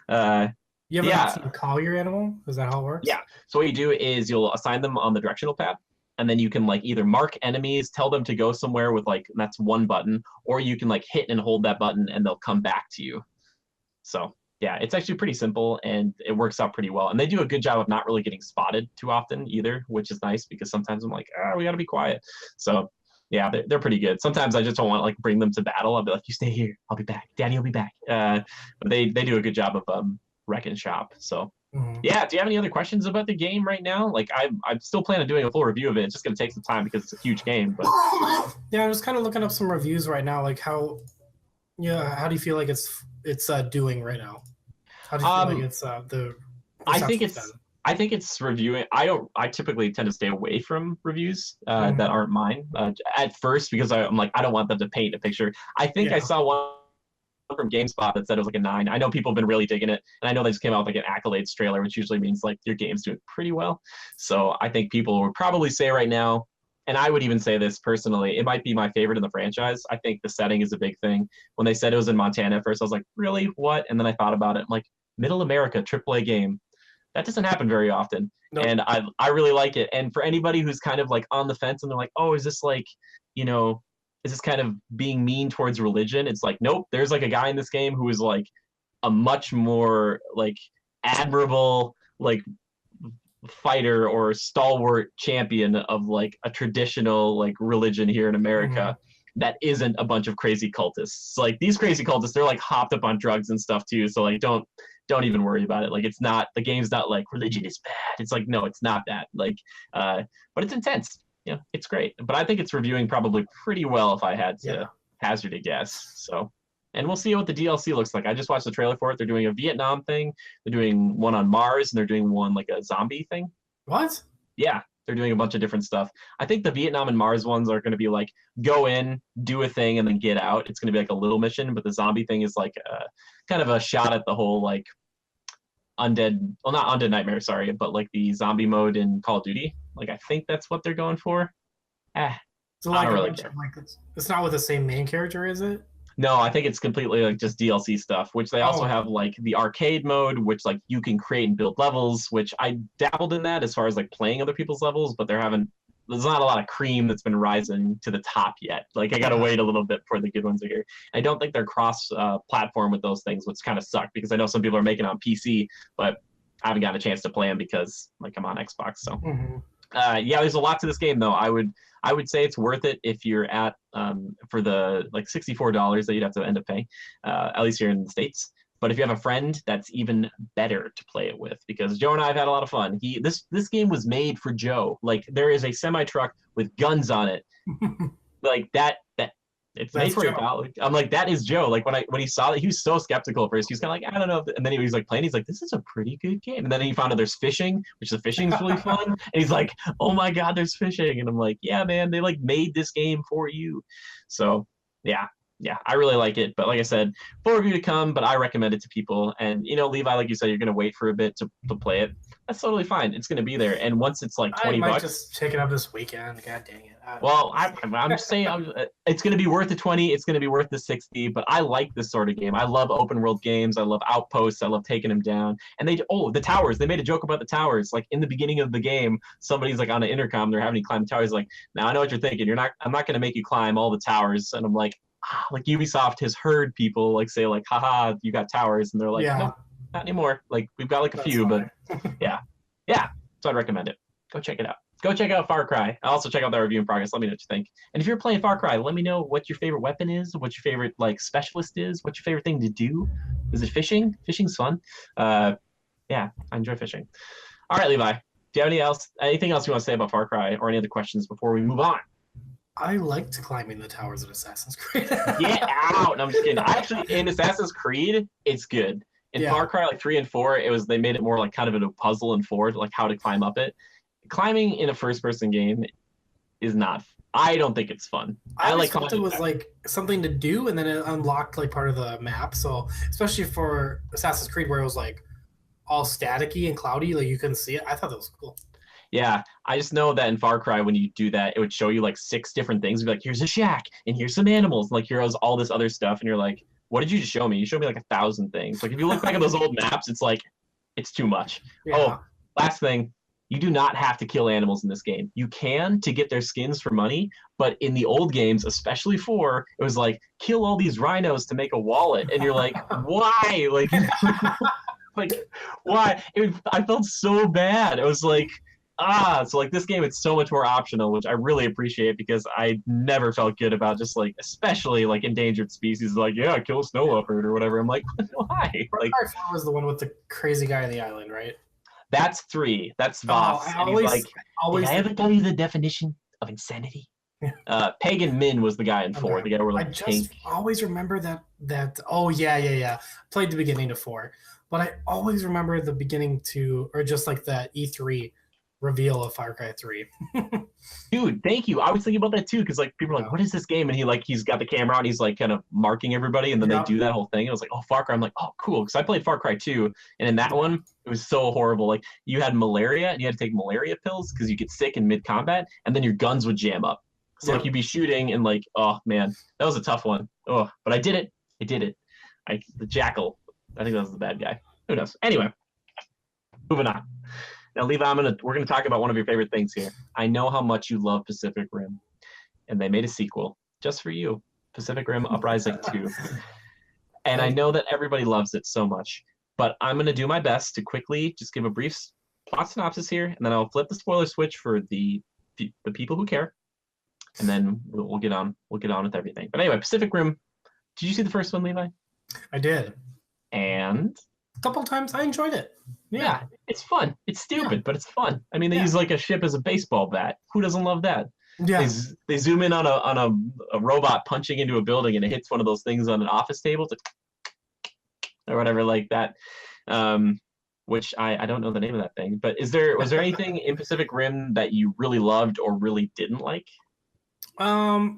You have to call your animal? Is that how it works? Yeah. So what you do is you'll assign them on the directional pad, and then you can like either mark enemies, tell them to go somewhere with like, that's one button, or you can like hit and hold that button and they'll come back to you. So yeah, it's actually pretty simple and it works out pretty well. And they do a good job of not really getting spotted too often either, which is nice because sometimes I'm like, we gotta be quiet. So yeah, they're pretty good. Sometimes I just don't want to like bring them to battle. I'll be like, you stay here, I'll be back. Daddy will be back. But they do a good job of wrecking shop. So yeah, do you have any other questions about the game right now? Like I'm still planning on doing a full review of it. It's just gonna take some time because it's a huge game. But yeah, I'm just kind of looking up some reviews right now. Like how do you feel like it's doing right now? How do you feel like it's the I think it's reviewing. I typically tend to stay away from reviews that aren't mine at first because I'm like, I don't want them to paint a picture. I think I saw one from GameSpot that said it was like a 9. I know people have been really digging it, and I know they just came out with like an accolades trailer, which usually means like your game's doing pretty well. So I think people would probably say right now, and I would even say this personally, it might be my favorite in the franchise. I think the setting is a big thing. When they said it was in Montana at first, I was like, really? What? And then I thought about it. I'm like, Middle America, AAA game. That doesn't happen very often. Nope. And I really like it. And for anybody who's kind of like on the fence and they're like, oh, is this like, you know, is this kind of being mean towards religion? It's like, nope, there's like a guy in this game who is like a much more like admirable like fighter or stalwart champion of like a traditional like religion here in America that isn't a bunch of crazy cultists. Like these crazy cultists, they're like hopped up on drugs and stuff too. So like don't even worry about it. Like it's not, the game's not like religion is bad. It's like, no, it's not that. Like but it's intense. Yeah, it's great. But I think it's reviewing probably pretty well if I had to hazard a guess. So, and we'll see what the DLC looks like. I just watched the trailer for it. They're doing a Vietnam thing. They're doing one on Mars, and they're doing one like a zombie thing. What? Yeah, they're doing a bunch of different stuff. I think the Vietnam and Mars ones are going to be like go in, do a thing, and then get out. It's going to be like a little mission, but the zombie thing is like kind of a shot at the whole like undead, well, not undead nightmare, sorry, but like the zombie mode in Call of Duty. Like, I think that's what they're going for. Eh, So I like don't a really bunch care. of like it's not with the same main character, is it? No, I think it's completely like just DLC stuff, which they also Oh, have like the arcade mode, which like you can create and build levels, which I dabbled in that as far as like playing other people's levels, but there's not a lot of cream that's been rising to the top yet. Like I gotta yeah. wait a little bit before the good ones are here. I don't think they're cross platform with those things, which kind of suck because I know some people are making on PC, but I haven't gotten a chance to play them because like I'm on Xbox. So Hmm. yeah, there's a lot to this game though. I would say it's worth it if you're at for the like $64 that you'd have to end up paying, at least here in the States. But if you have a friend, that's even better to play it with because Joe and I have had a lot of fun. This game was made for Joe. Like there is a semi truck with guns on it, like that it's made That's for you, Joe. pal. Like, I'm like, that is Joe. Like when he saw that, he was so skeptical at first. He was kind of like, I don't know. And then he was like playing. He's like, this is a pretty good game. And then he found out there's fishing, which the fishing is really fun. And he's like, oh my god, there's fishing. And I'm like, yeah, man, they like made this game for you. So yeah, yeah, I really like it. But like I said, full review to come. But I recommend it to people. And Levi, like you said, you're gonna wait for a bit to play it. That's totally fine. It's gonna be there. And once it's like I 20 might bucks. just check it out this weekend. God dang it. I don't Well, know. I'm just saying it's going to be worth the 20. It's going to be worth the 60. But I like this sort of game. I love open world games. I love outposts. I love taking them down. And the towers. They made a joke about the towers. Like in the beginning of the game, somebody's like on an intercom. They're having you climb the towers. Like, now I know what you're thinking. I'm not going to make you climb all the towers. And I'm like, like Ubisoft has heard people like say like, haha, you got towers. And they're like, Yeah, nope, not anymore. Like we've got like a that's few, but fine. yeah, yeah. So I'd recommend it. Go check it out. Go check out Far Cry. I'll also check out that review in progress. Let me know what you think. And if you're playing Far Cry, let me know what your favorite weapon is, what your favorite like specialist is, what your favorite thing to do. Is it fishing? Fishing's fun. Yeah, I enjoy fishing. All right, Levi. Do you have anything else you want to say about Far Cry, or any other questions before we move on? I liked climbing the towers in Assassin's Creed. Get out! No, I'm just kidding. Actually, in Assassin's Creed, it's good. In Yeah. Far Cry like 3 and 4, they made it more like kind of a puzzle in 4, like how to climb up it. Climbing in a first-person game is not. I don't think it's fun. I always like felt it climbing. was like something to do, and then it unlocked like part of the map. So especially for Assassin's Creed, where it was like all staticky and cloudy, like you couldn't see it. I thought that was cool. Yeah, I just know that in Far Cry, when you do that, it would show you like 6 different things. It'd be like, here's a shack, and here's some animals, and like here's all this other stuff, and you're like, what did you just show me? You showed me like 1,000 things. Like if you look back at those old maps, it's like, it's too much. Yeah. Oh, last thing, you do not have to kill animals in this game. You can to get their skins for money, but in the old games, especially 4, it was like, kill all these rhinos to make a wallet, and you're like, why? Like, like why? I felt so bad. It was like, so like this game, it's so much more optional, which I really appreciate because I never felt good about just like, especially like endangered species, like, yeah, kill a snow leopard or whatever. I'm like, why? Like, Far Cry 4 was the one with the crazy guy on the island, right? that's 3. That's Oh, Voss. And he's like, always did I ever tell you the definition of insanity? Pagan Min was the guy in 4, the guy where I like just always remember that. Oh yeah. Played the beginning to 4, but I always remember the beginning to, or just like that E3 reveal of Far Cry 3. Dude, thank you. I was thinking about that too, because like people are like, what is this game? And he's got the camera on, he's like kind of marking everybody, and then they do that whole thing. I was like, oh, Far Cry. I'm like, oh, cool. Because I played Far Cry 2, and in that one, it was so horrible. Like you had malaria and you had to take malaria pills because you get sick in mid combat, and then your guns would jam up. So like you'd be shooting and like, oh man, that was a tough one. Oh, but I did it. I did it. The jackal. I think that was the bad guy. Who knows? Anyway, moving on. Now, Levi, we're gonna talk about one of your favorite things here. I know how much you love Pacific Rim, and they made a sequel just for you, Pacific Rim Uprising 2. And I know that everybody loves it so much, but I'm gonna do my best to quickly just give a brief plot synopsis here, and then I'll flip the spoiler switch for the people who care, and then we'll get on with everything. But anyway, Pacific Rim. Did you see the first one, Levi? I did. And a couple times I enjoyed it. Yeah, it's fun. It's stupid, but it's fun. I mean, they use like a ship as a baseball bat. Who doesn't love that? Yeah. They zoom in on a robot punching into a building, and it hits one of those things on an office table, or whatever like that. Which I don't know the name of that thing. But was there anything in Pacific Rim that you really loved or really didn't like? I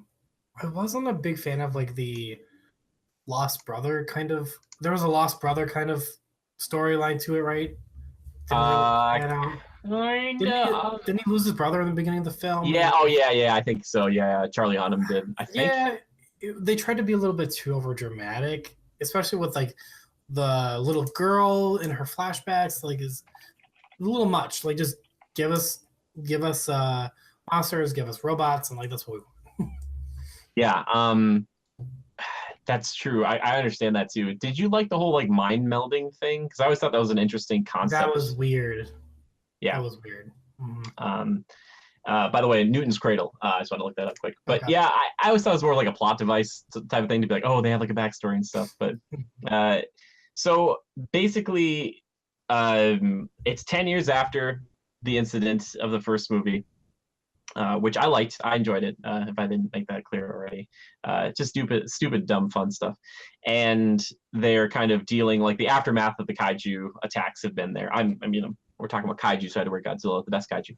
wasn't a big fan of like the Lost Brother kind of. There was a Lost Brother kind of storyline to it, right? Didn't really Uh, pan out. kind of. Didn't he lose his brother in the beginning of the film? Yeah. Oh, yeah. Yeah. I think so. Yeah. Charlie Hunnam did. I think. Yeah, they tried to be a little bit too over dramatic, especially with like the little girl in her flashbacks. Like, is a little much. Like, just give us give us monsters, give us robots, and like that's what we want. Yeah. That's true. I understand that too. Did you like the whole like mind melding thing? Because I always thought that was an interesting That concept. was weird. Yeah. That was weird. Mhm. Um, by the way, Newton's Cradle. I just want to look that up quick. But Okay. yeah, I always thought it was more like a plot device type of thing to be like, oh, they have like a backstory and stuff. But uh, so basically, it's 10 years after the incident of the first movie, which I liked. I enjoyed it. If I didn't make that clear already, just stupid, dumb, fun stuff. And they're kind of dealing like the aftermath of the kaiju attacks have been there. I mean, we're talking about kaiju, so I had to wear Godzilla, the best kaiju.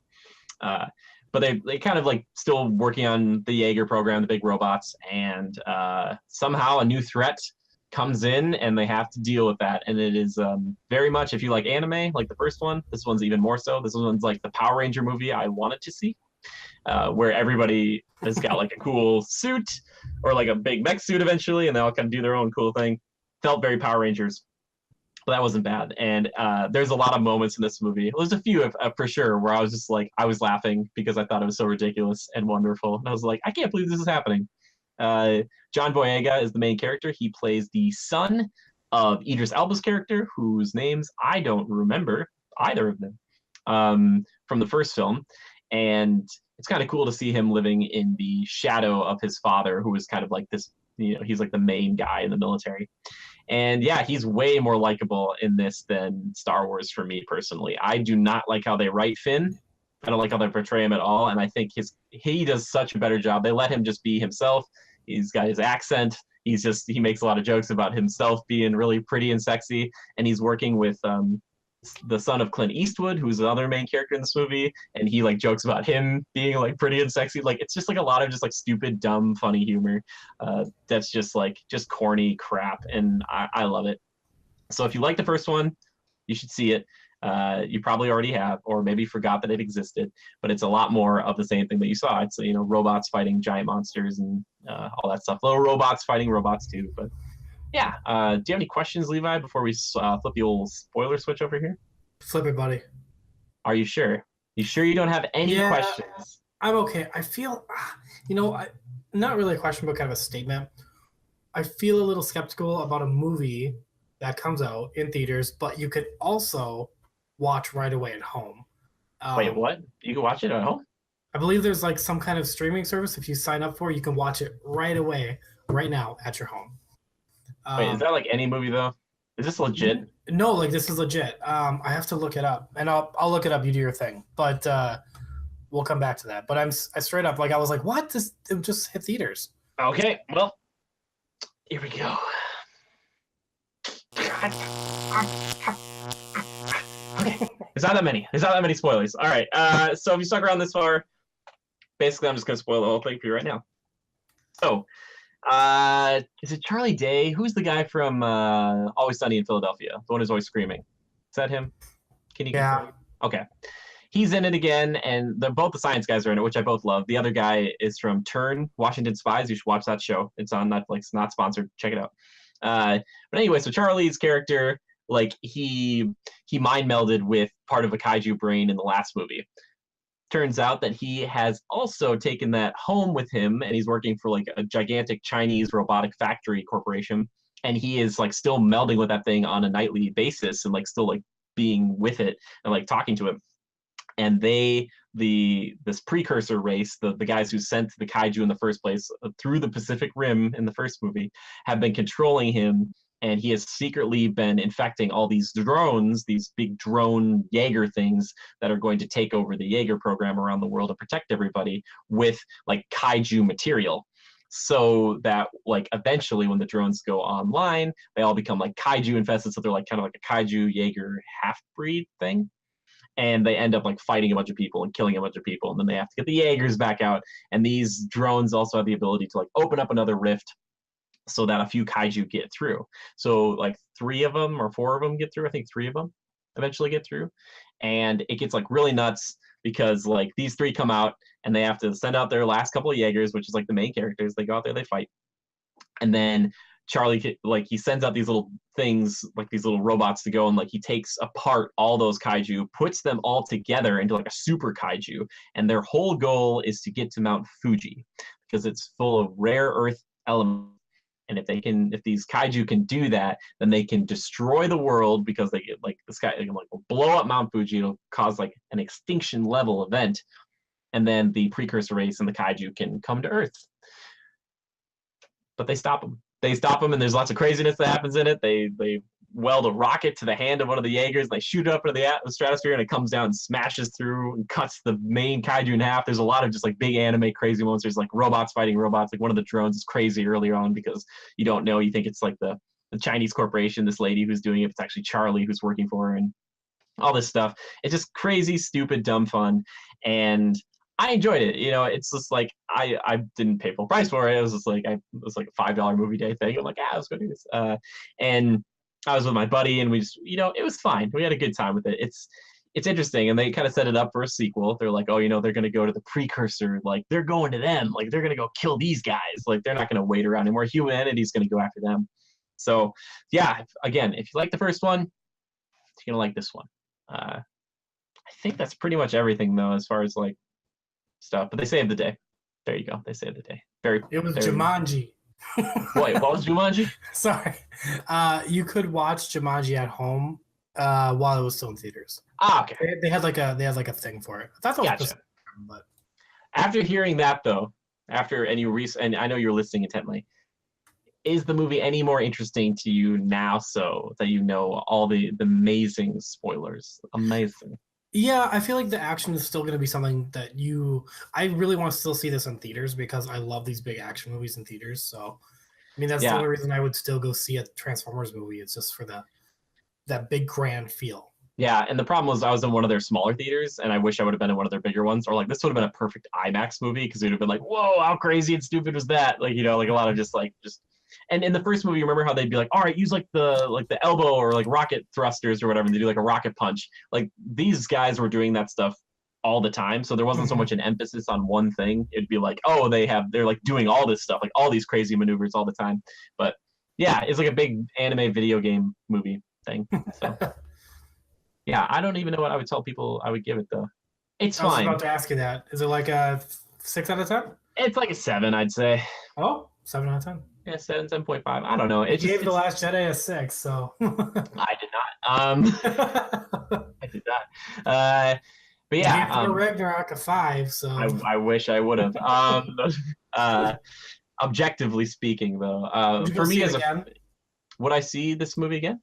Uh, but they kind of like still working on the Jaeger program, the big robots, and somehow a new threat comes in, and they have to deal with that. And it is very much, if you like anime, like the first one, this one's even more so. This one's like the Power Ranger movie I wanted to see, where everybody has got like a cool suit or like a big mech suit eventually, and they all kind of do their own cool thing. Felt very Power Rangers, but that wasn't bad. And there's a lot of moments in this movie. There's a few for sure where I was just like, I was laughing because I thought it was so ridiculous and wonderful. And I was like, I can't believe this is happening. Uh, John Boyega is the main character. He plays the son of Idris Elba's character, whose names I don't remember, either of them, from the first film. And it's kind of cool to see him living in the shadow of his father, who was kind of like this, he's like the main guy in the military. And yeah, he's way more likable in this than Star Wars for me personally. I do not like how they write Finn. I don't like how they portray him at all. And I think he does such a better job. They let him just be himself. He's got his accent. He makes a lot of jokes about himself being really pretty and sexy. And he's working with the son of Clint Eastwood, who's the other main character in this movie, and he like jokes about him being like pretty and sexy. Like it's just like a lot of just like stupid, dumb, funny humor. That's just like just corny crap, and I love it. So if you like the first one, you should see it. You probably already have, or maybe forgot that it existed, but it's a lot more of the same thing that you saw. It's robots fighting giant monsters and all that stuff. Little robots fighting robots too, but yeah. Do you have any questions, Levi, before we flip the old spoiler switch over here? Flip it, buddy. Are you sure? You sure you don't have any questions? I'm okay. I feel, not really a question, but kind of a statement. I feel a little skeptical about a movie that comes out in theaters, but you could also watch right away at home. Wait, what? You can watch it at home? I believe there's like some kind of streaming service. If you sign up for, you can watch it right away, right now at your home. Wait, is that like any movie though? Is this legit? No, like this is legit. I have to look it up, and I'll look it up. You do your thing, but we'll come back to that. But I straight up like I was like, what? It just hit theaters. Okay, well, here we go. Okay, there's not that many. There's not that many spoilers. All right. So if you stuck around this far, basically I'm just gonna spoil the whole thing for you right now. So. Is it Charlie Day? Who's the guy from Always Sunny in Philadelphia? The one who's always screaming. Is that him? Can you? Yeah. Okay. He's in it again, and both the science guys are in it, which I both love. The other guy is from Turn, Washington Spies. You should watch that show. It's on Netflix. Not sponsored. Check it out. But anyway, so Charlie's character, like he mind melded with part of a kaiju brain in the last movie. Turns out that he has also taken that home with him, and he's working for like a gigantic Chinese robotic factory corporation, and he is like still melding with that thing on a nightly basis and like still like being with it and like talking to him. And this precursor race, the guys who sent the kaiju in the first place through the Pacific Rim in the first movie, have been controlling him, and he has secretly been infecting all these drones, these big drone Jaeger things that are going to take over the Jaeger program around the world to protect everybody with like kaiju material. So that like eventually when the drones go online, they all become like kaiju infested. So they're like kind of like a kaiju Jaeger half-breed thing. And they end up like fighting a bunch of people and killing a bunch of people. And then they have to get the Jaegers back out. And these drones also have the ability to like open up another rift so that a few kaiju get through. So like 3 of them or 4 of them get through. I think 3 of them eventually get through, and it gets like really nuts because like these 3 come out and they have to send out their last couple of Jaegers, which is like the main characters. They go out there, they fight, and then Charlie, like, he sends out these little things, like these little robots to go, and like he takes apart all those kaiju, puts them all together into like a super kaiju, and their whole goal is to get to Mount Fuji because it's full of rare earth elements. And if these kaiju can do that, then they can destroy the world because they get like this guy, they can like blow up Mount Fuji. It'll cause like an extinction level event, and then the precursor race and the kaiju can come to Earth. But they stop them. They stop them, and there's lots of craziness that happens in it. They weld a rocket to the hand of one of the Jaegers. They shoot it up into the stratosphere, and it comes down and smashes through and cuts the main kaiju in half. There's a lot of just like big anime crazy moments. There's like robots fighting robots. Like one of the drones is crazy earlier on because you don't know. You think it's like the Chinese corporation, this lady who's doing it. It's actually Charlie who's working for her, and all this stuff. It's just crazy, stupid, dumb fun. And I enjoyed it. It's just like I didn't pay full price for it. It was just like it was like a $5 movie day thing. I'm like, let's go do this. And I was with my buddy, and we just, it was fine. We had a good time with it. It's interesting, and they kind of set it up for a sequel. They're like, oh, they're going to go to the precursor. Like, they're going to them. Like, they're going to go kill these guys. Like, they're not going to wait around anymore. Humanity's going to go after them. So, yeah, again, if you like the first one, you're going to like this one. I think that's pretty much everything, though, as far as, like, stuff. But they saved the day. There you go. They saved the day. It was Jumanji. Wait, what was Jumanji? Sorry. You could watch Jumanji at home while it was still in theaters. Okay. They had like a thing for it. That's all. Gotcha. But after hearing that, though, and I know you're listening intently, is the movie any more interesting to you now, so that all the amazing spoilers? Amazing. Yeah, I feel like the action is still going to be something that I really want to still see this in theaters because I love these big action movies in theaters. So, I mean, that's the only reason I would still go see a Transformers movie. It's just for that big grand feel. Yeah, and the problem was I was in one of their smaller theaters, and I wish I would have been in one of their bigger ones. Or like this would have been a perfect IMAX movie because it would have been like, whoa, how crazy and stupid was that? Like like a lot of just. And in the first movie, remember how they'd be like, all right, use like the elbow or like rocket thrusters or whatever, and they do like a rocket punch. Like these guys were doing that stuff all the time, so there wasn't so much an emphasis on one thing. It'd be like, oh, they're like doing all this stuff, like all these crazy maneuvers all the time. But yeah, it's like a big anime video game movie thing. So yeah, I don't even know what I would tell people I would give it though. It's fine. I was about to ask you that. Is it like a 6 out of 10? It's like a 7, I'd say. Oh, 7 out of 10. Yeah, 7.5. I don't know. It gave The Last Jedi a 6, so. I did not. I did not. But yeah. You gave Ragnarok a 5, so. I wish I would have. Objectively speaking, though, for me would I see this movie again?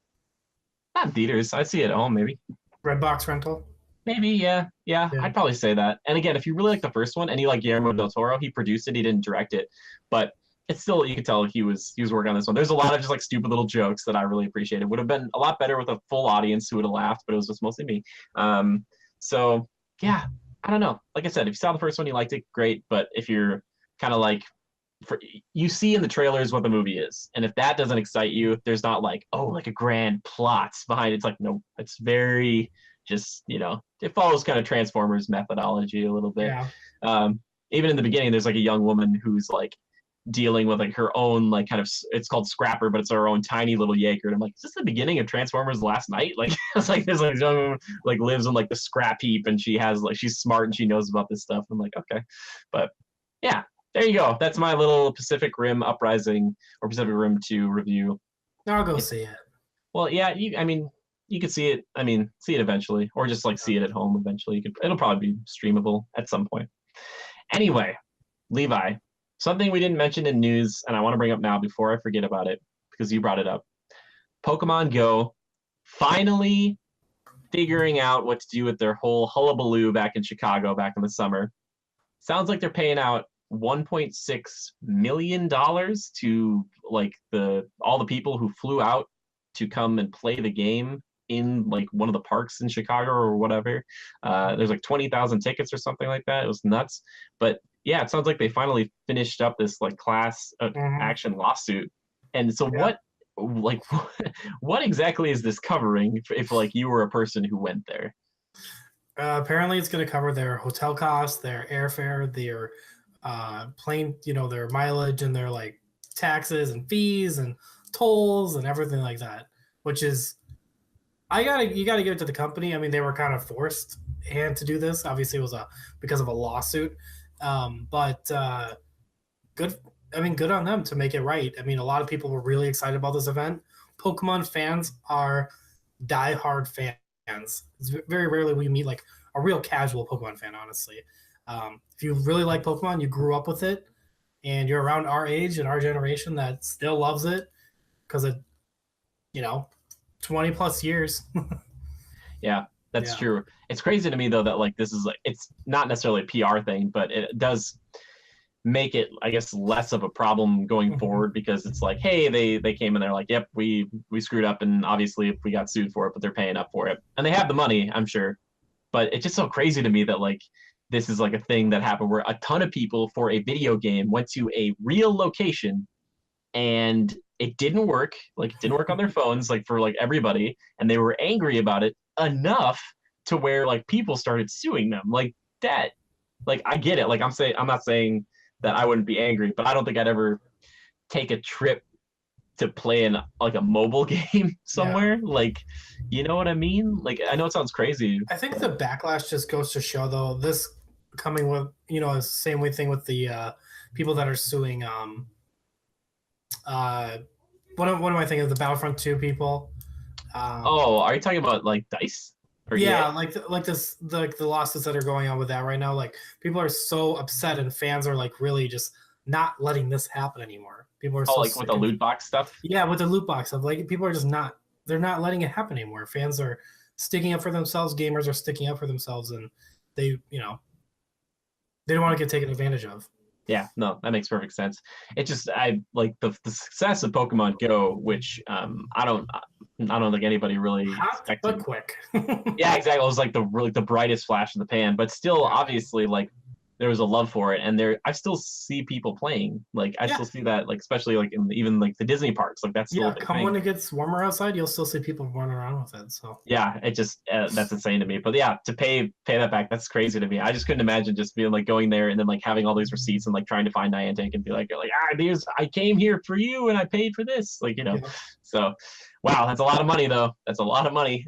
Not in theaters. I'd see it at home, maybe. Redbox rental. Maybe, yeah. I'd probably say that. And again, if you really like the first one, and you like Guillermo del Toro, he produced it. He didn't direct it, but. It's still, you could tell he was working on this one. There's a lot of just like stupid little jokes that I really appreciated. Would have been a lot better with a full audience who would have laughed, but it was just mostly me. So yeah, I don't know. Like I said, if you saw the first one, you liked it, great. But if you're kind of like, you see in the trailers what the movie is, and if that doesn't excite you, there's not like, oh, like a grand plot behind it. It's like, no, it's very just, it follows kind of Transformers methodology a little bit. Yeah. Even in the beginning, there's like a young woman who's like dealing with like her own like kind of, it's called Scrapper, but it's her own tiny little Jaeger. And I'm like, is this the beginning of Transformers Last Night? Like it's like this like young woman like lives in like the scrap heap, and she's smart and she knows about this stuff. I'm like, okay. But yeah, there you go. That's my little Pacific Rim Uprising or Pacific Rim 2 review. I'll go see it. Well, yeah, you could see it. See it eventually, or just like see it at home eventually. It'll probably be streamable at some point. Anyway, Levi, something we didn't mention in news, and I want to bring up now before I forget about it, because you brought it up. Pokemon Go finally figuring out what to do with their whole hullabaloo back in Chicago back in the summer. Sounds like they're paying out $1.6 million to like all the people who flew out to come and play the game in like one of the parks in Chicago or whatever. There's like 20,000 tickets or something like that. It was nuts. But yeah, it sounds like they finally finished up this like class action lawsuit And so Yeah. like what exactly is this covering if like you were a person who went there? Apparently, it's going to cover their hotel costs, their airfare, their plane, their mileage, and their like taxes and fees and tolls and everything like that. Which is, you gotta give it to the company. I mean, they were kind of forced and to do this. Obviously, it was because of a lawsuit, but good. I mean, good on them to make it right. I mean, a lot of people were really excited about this event. Pokemon fans are diehard fans. It's very rarely we meet like a real casual Pokemon fan, honestly. If you really like Pokemon, you grew up with it, and you're around our age and our generation that still loves it because it, you know, 20 plus years. Yeah, that's Yeah. true. It's crazy to me though that like this is like it's not necessarily a PR thing, but it does make it, I guess, less of a problem going Mhm. forward because it's like, hey, they came and they're like, yep, we screwed up, and obviously if we got sued for it, but they're paying up for it, and they have the money, I'm sure. But it's just so crazy to me that like this is like a thing that happened where a ton of people for a video game went to a real location and it didn't work. Like it didn't work on their phones, like for like everybody, and they were angry about it enough to where like people started suing them. Like that, like I get it. Like I'm not saying that I wouldn't be angry, but I don't think I'd ever take a trip to play in like a mobile game Yeah. somewhere. Like, you know what I mean? Like I know it sounds crazy, I think but the backlash just goes to show, though, this coming with, the same way thing with the people that are suing. Uh, what am I thinking of? The Battlefront 2 people. oh, are you talking about like Dice or Yeah, EA? like this, the lawsuits that are going on with that right now. Like people are so upset, and fans are like really just not letting this happen anymore. People are Oh, so like with the sick and loot box stuff? yeah, with the loot box of like people are just not they're not letting it happen anymore. Fans are sticking up for themselves. Gamers are sticking up for themselves, and they they don't want to get taken advantage of. Yeah, no, that makes perfect sense. It just I like the success of Pokemon Go, which I don't think anybody really Hot but expected. quick. Yeah, exactly. It was like the really the brightest flash in the pan, but still, Yeah. obviously, like there was a love for it, and there I still see people playing. Like I Yeah. still see that, like especially like in even like the Disney parks, like that's still a Yeah. big Come thing. when it gets warmer outside, you'll still see people running around with it. So Yeah, it just that's insane to me. But yeah, to pay that back, that's crazy to me. I just couldn't imagine just being like going there and then like having all these receipts and like trying to find Niantic and be like these I came here for you and I paid for this, like you know. yeah. So wow, that's a lot of money though. That's a lot of money.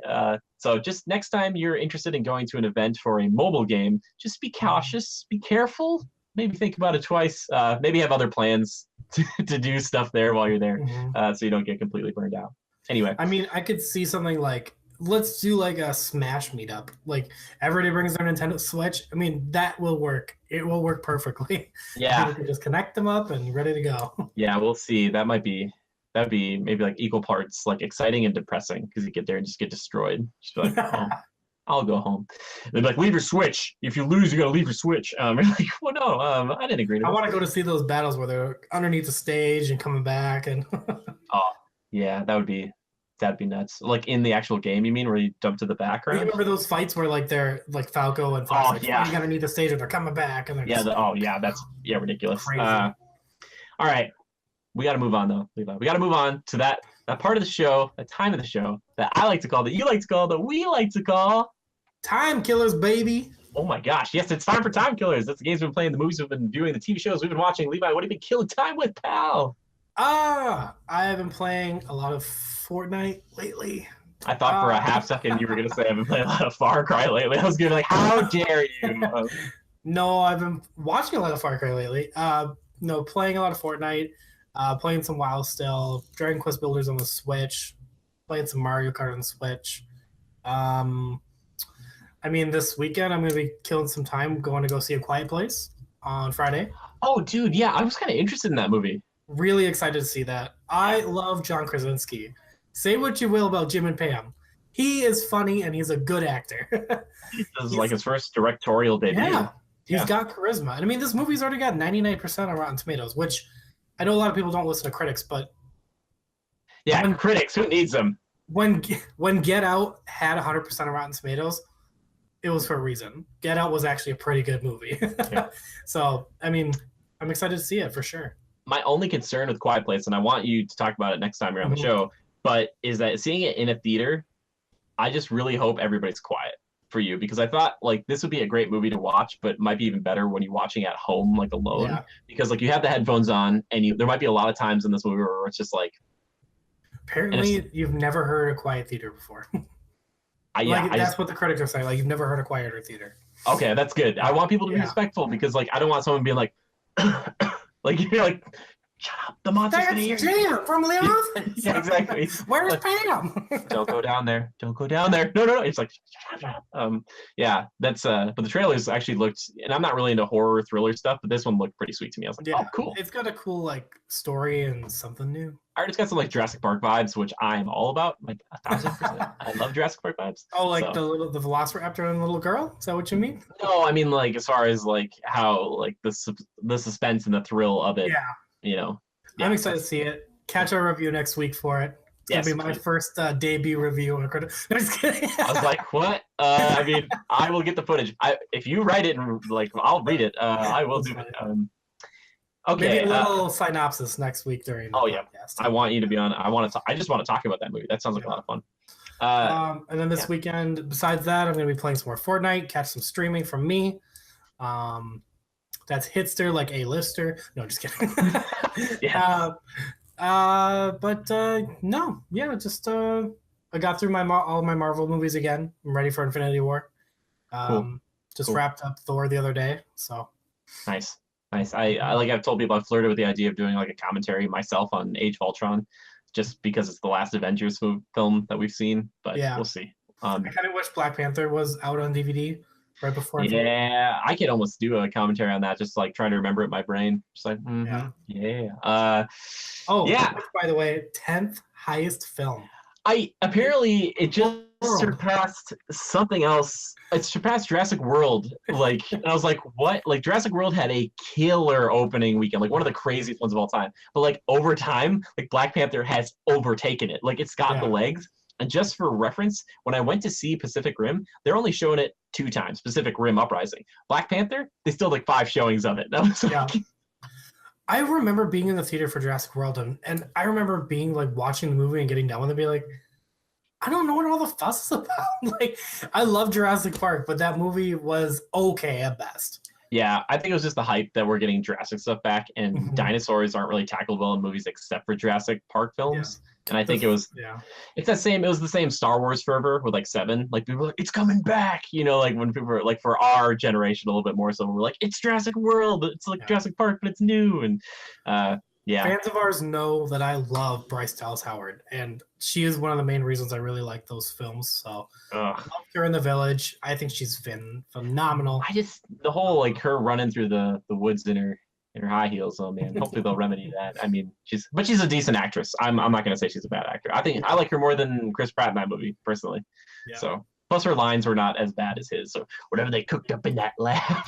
So just next time you're interested in going to an event for a mobile game, just be cautious, be careful, maybe think about it twice. Maybe have other plans to do stuff there while you're there, Mhm. so you don't get completely burned out. Anyway, I mean, I could see something like let's do like a Smash meetup. Like everybody brings their Nintendo Switch. I mean, that will work. It will work perfectly. yeah, People can just connect them up and ready to go. yeah, we'll see. That'd be maybe like equal parts like exciting and depressing because you get there and just get destroyed. Just be like, oh, I'll go home. And they'd be like, leave your Switch. If you lose, you gotta leave your Switch. You're like, well, no, I didn't agree to I this. want to go to see those battles where they're underneath the stage and coming back and Oh, yeah, that'd be nuts. Like in the actual game, you mean, where you jump to the you background? remember those fights where like they're like Falco and Fox Oh like yeah, fighting underneath the stage and they're coming back and they're yeah. just Oh yeah, that's yeah ridiculous. crazy. All right, we got to move on though, Levi. We got to move on to that part of the show, that time of the show that I like to call, that you like to call, that we like to call. Timekillers, baby. Oh my gosh, yes, it's time for Timekillers. That's the games we've been playing, the movies we've been viewing, the TV shows we've been watching. Levi, what have you been killing time with, pal? I have been playing a lot of Fortnite lately. I thought for a Uh, half second you were gonna say I've been playing a lot of Far Cry lately. I was gonna be like, how dare you? no, I've been watching a lot of Far Cry lately. No, playing a lot of Fortnite, playing some WoW still, Dragon Quest Builders on the Switch, playing some Mario Kart on the Switch. Um, I mean, this weekend I'm going to be killing some time going to go see A Quiet Place on Friday. Oh, dude, yeah, I was kind of interested in that movie. Really excited to see that. Yeah, I love John Krasinski. Say what you will about Jim and Pam. He is funny and he's a good actor. this is like he's his first directorial debut. yeah, he's Yeah, got charisma. And I mean, this movie's already got 99% on Rotten Tomatoes, which I know a lot of people don't listen to critics, but yeah, when critics, who needs them? when when Get Out had 100% of Rotten Tomatoes, it was for a reason. Get Out was actually a pretty good movie. Yeah. So, I mean, I'm excited to see it for sure. my only concern with Quiet Place, and I want you to talk about it next time you're on the show, but is that seeing it in a theater, I just really hope everybody's quiet for you, because I thought like this would be a great movie to watch, but might be even better when you're watching at home like alone, Yeah. because like you have the headphones on, and there might be a lot of times in this movie where it's just like. Apparently, you've never heard a quiet theater before. That's what the critics are saying. Like, you've never heard a quieter theater. Okay, that's good. I want people to be respectful, because like I don't want someone being like, like you're like, shut up, the monster's gonna hear you. Jam from the office. Yeah, exactly. Where's like, Pam? Don't go down there. Don't go down there. No. It's like, shut up. Yeah, that's but the trailers actually looked, and I'm not really into horror thriller stuff, but this one looked pretty sweet to me. I was like, oh, cool. It's got a cool like story and something new. It's got some like Jurassic Park vibes, which I'm all about, like 1,000%. I love Jurassic Park vibes. Oh, like the Velociraptor and the little girl? Is that what you mean? No, I mean like as far as like how like the suspense and the thrill of it. Yeah. You know. Yeah, I'm excited to see it. Catch our review next week for it. It's gonna be my first debut review on a critic. No, just kidding. I was like, what? I mean, I will get the footage. If you write it and like, I'll read it. I will do it. Okay. Maybe a little synopsis next week during the podcast. I want you to be on. I just want to talk about that movie. That sounds like a lot of fun. And then this weekend, besides that, I'm going to be playing some more Fortnite, catch some streaming from me. That's Hitster, like A-lister. No, just kidding. I got through all my Marvel movies again. I'm ready for Infinity War. Just wrapped up Thor the other day, so. Nice. I've told people I've flirted with the idea of doing like a commentary myself on Age of Ultron, just because it's the last Avengers film that we've seen, but we'll see. I kind of wish Black Panther was out on DVD right before. Yeah, I could almost do a commentary on that, just like trying to remember it in my brain. Just like, by the way, 10th highest film. Apparently it just surpassed something else. It surpassed Jurassic World. Like, and I was like, what? Like, Jurassic World had a killer opening weekend, like one of the craziest ones of all time. But like over time, like Black Panther has overtaken it. Like, it's got the legs. And just for reference, when I went to see Pacific Rim, they're only showing it 2 times. Pacific Rim Uprising. Black Panther, they still had like 5 showings of it. That was like, I remember being in the theater for Jurassic World, and I remember being like watching the movie and getting done with it and be like, I don't know what all the fuss is about. Like, I love Jurassic Park, but that movie was okay at best. Yeah, I think it was just the hype that we're getting Jurassic stuff back, and dinosaurs aren't really tackled well in movies except for Jurassic Park films. Yeah. And I think it was the same Star Wars fervor with like 7. Like, people were like, it's coming back, you know, like when people were like, for our generation a little bit more so, we're like, it's Jurassic World, it's like Jurassic Park, but it's new. And fans of ours know that I love Bryce Dallas Howard, and she is one of the main reasons I really like those films. So I love her in The Village. I think she's been phenomenal. The whole like her running through the woods in her high heels. Oh man, hopefully they'll remedy that. I mean, she's a decent actress. I'm not gonna say she's a bad actor. I think I like her more than Chris Pratt in that movie personally. Yeah. So plus her lines were not as bad as his. So whatever they cooked up in that lab.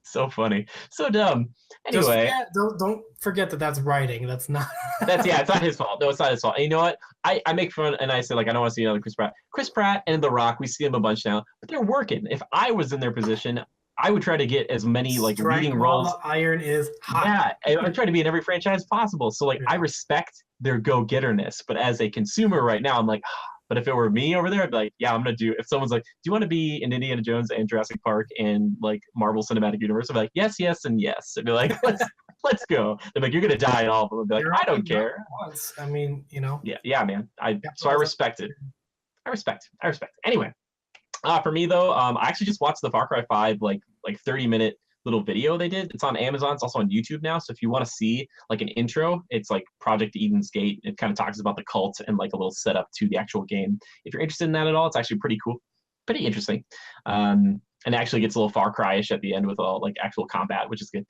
So funny, so dumb. Anyway, don't forget that that's writing. That's not. It's not his fault. No, it's not his fault. And you know what? I make fun and I say like I don't want to see another Chris Pratt. Chris Pratt and The Rock, we see them a bunch now, but they're working. If I was in their position, I would try to get as many like leading roles. The iron is hot. Yeah, I try to be in every franchise possible. So like I respect their go-getterness, but as a consumer right now, I'm like. But if it were me over there, I'd be like, yeah, I'm going to do, if someone's like, do you want to be in Indiana Jones and Jurassic Park and like Marvel Cinematic Universe? I'd be like, yes, and yes. I'd be like, let's go. They're like, you're going to die in all of them. I'd be like, I don't care. Once. I mean, you know. Yeah, man. So I respect it. I respect it. Anyway, for me though, I actually just watched the Far Cry 5 like 30-minute little video they did. It's on Amazon. It's also on YouTube now. So if you want to see like an intro, it's like Project Eden's Gate. It kind of talks about the cult and like a little setup to the actual game. If you're interested in that at all, it's actually pretty cool, pretty interesting. And it actually gets a little Far Cry-ish at the end with all like actual combat, which is good.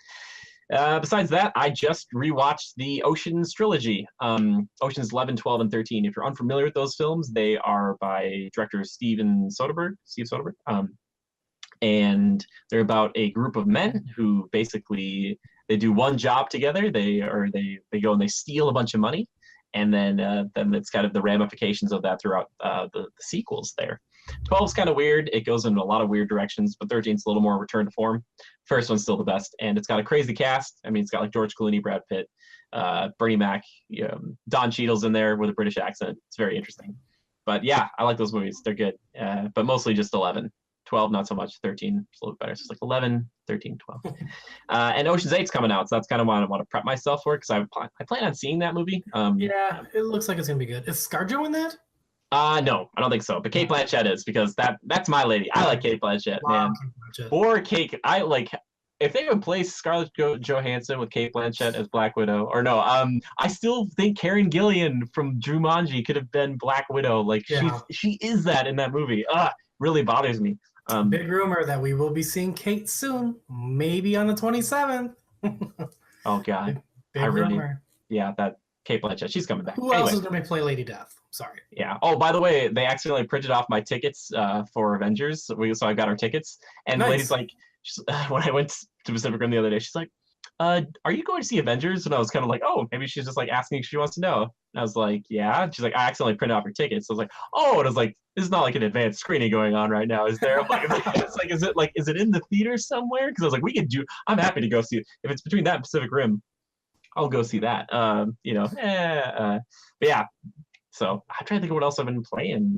Besides that, I just rewatched the Ocean's trilogy, Ocean's 11, 12, and 13. If you're unfamiliar with those films, they are by director Steve Soderbergh. And they're about a group of men who basically they do one job together. They go and they steal a bunch of money, and then it's kind of the ramifications of that throughout the sequels there. 12's kind of weird. It goes in a lot of weird directions, but 13's a little more return to form. First one's still the best, and it's got a crazy cast. I mean, it's got like George Clooney, Brad Pitt, Bernie Mac, Don Cheadle's in there with a British accent. It's very interesting. But yeah, I like those movies. They're good, but mostly just 11. 12, not so much. 13, a little bit better. So it's like 11, 13, 12. And Ocean's 8's coming out, so that's kind of what I want to prep myself for, because I plan on seeing that movie. Yeah, it looks like it's going to be good. Is ScarJo in that? No, I don't think so. But Kate Blanchett is, because that's my lady. I like Kate Blanchett, man. Or Kate, I like, if they would place Scarlett Johansson with Kate Blanchett as Black Widow, or no, I still think Karen Gillan from Jumanji could have been Black Widow. Like she is that in that movie. Really bothers me. Big rumor that we will be seeing Kate soon, maybe on the 27th. Oh God, big rumor. Yeah, that Kate Blanchett, she's coming back. Who else is going to play Lady Death? Sorry. Yeah. Oh, by the way, they accidentally printed off my tickets for Avengers. So I got our tickets, and the lady's like, when I went to Pacific Rim the other day, she's like, are you going to see Avengers? And I was kind of like, oh, maybe she's just like asking if she wants to know. And I was like, yeah. And she's like, I accidentally printed off your tickets. So I was like, oh, and I was like, this is not like an advanced screening going on right now, is there? I'm like, is it in the theater somewhere? Because I was like, I'm happy to go see it. If it's between that and Pacific Rim, I'll go see that. But yeah. So I'm trying to think of what else I've been playing.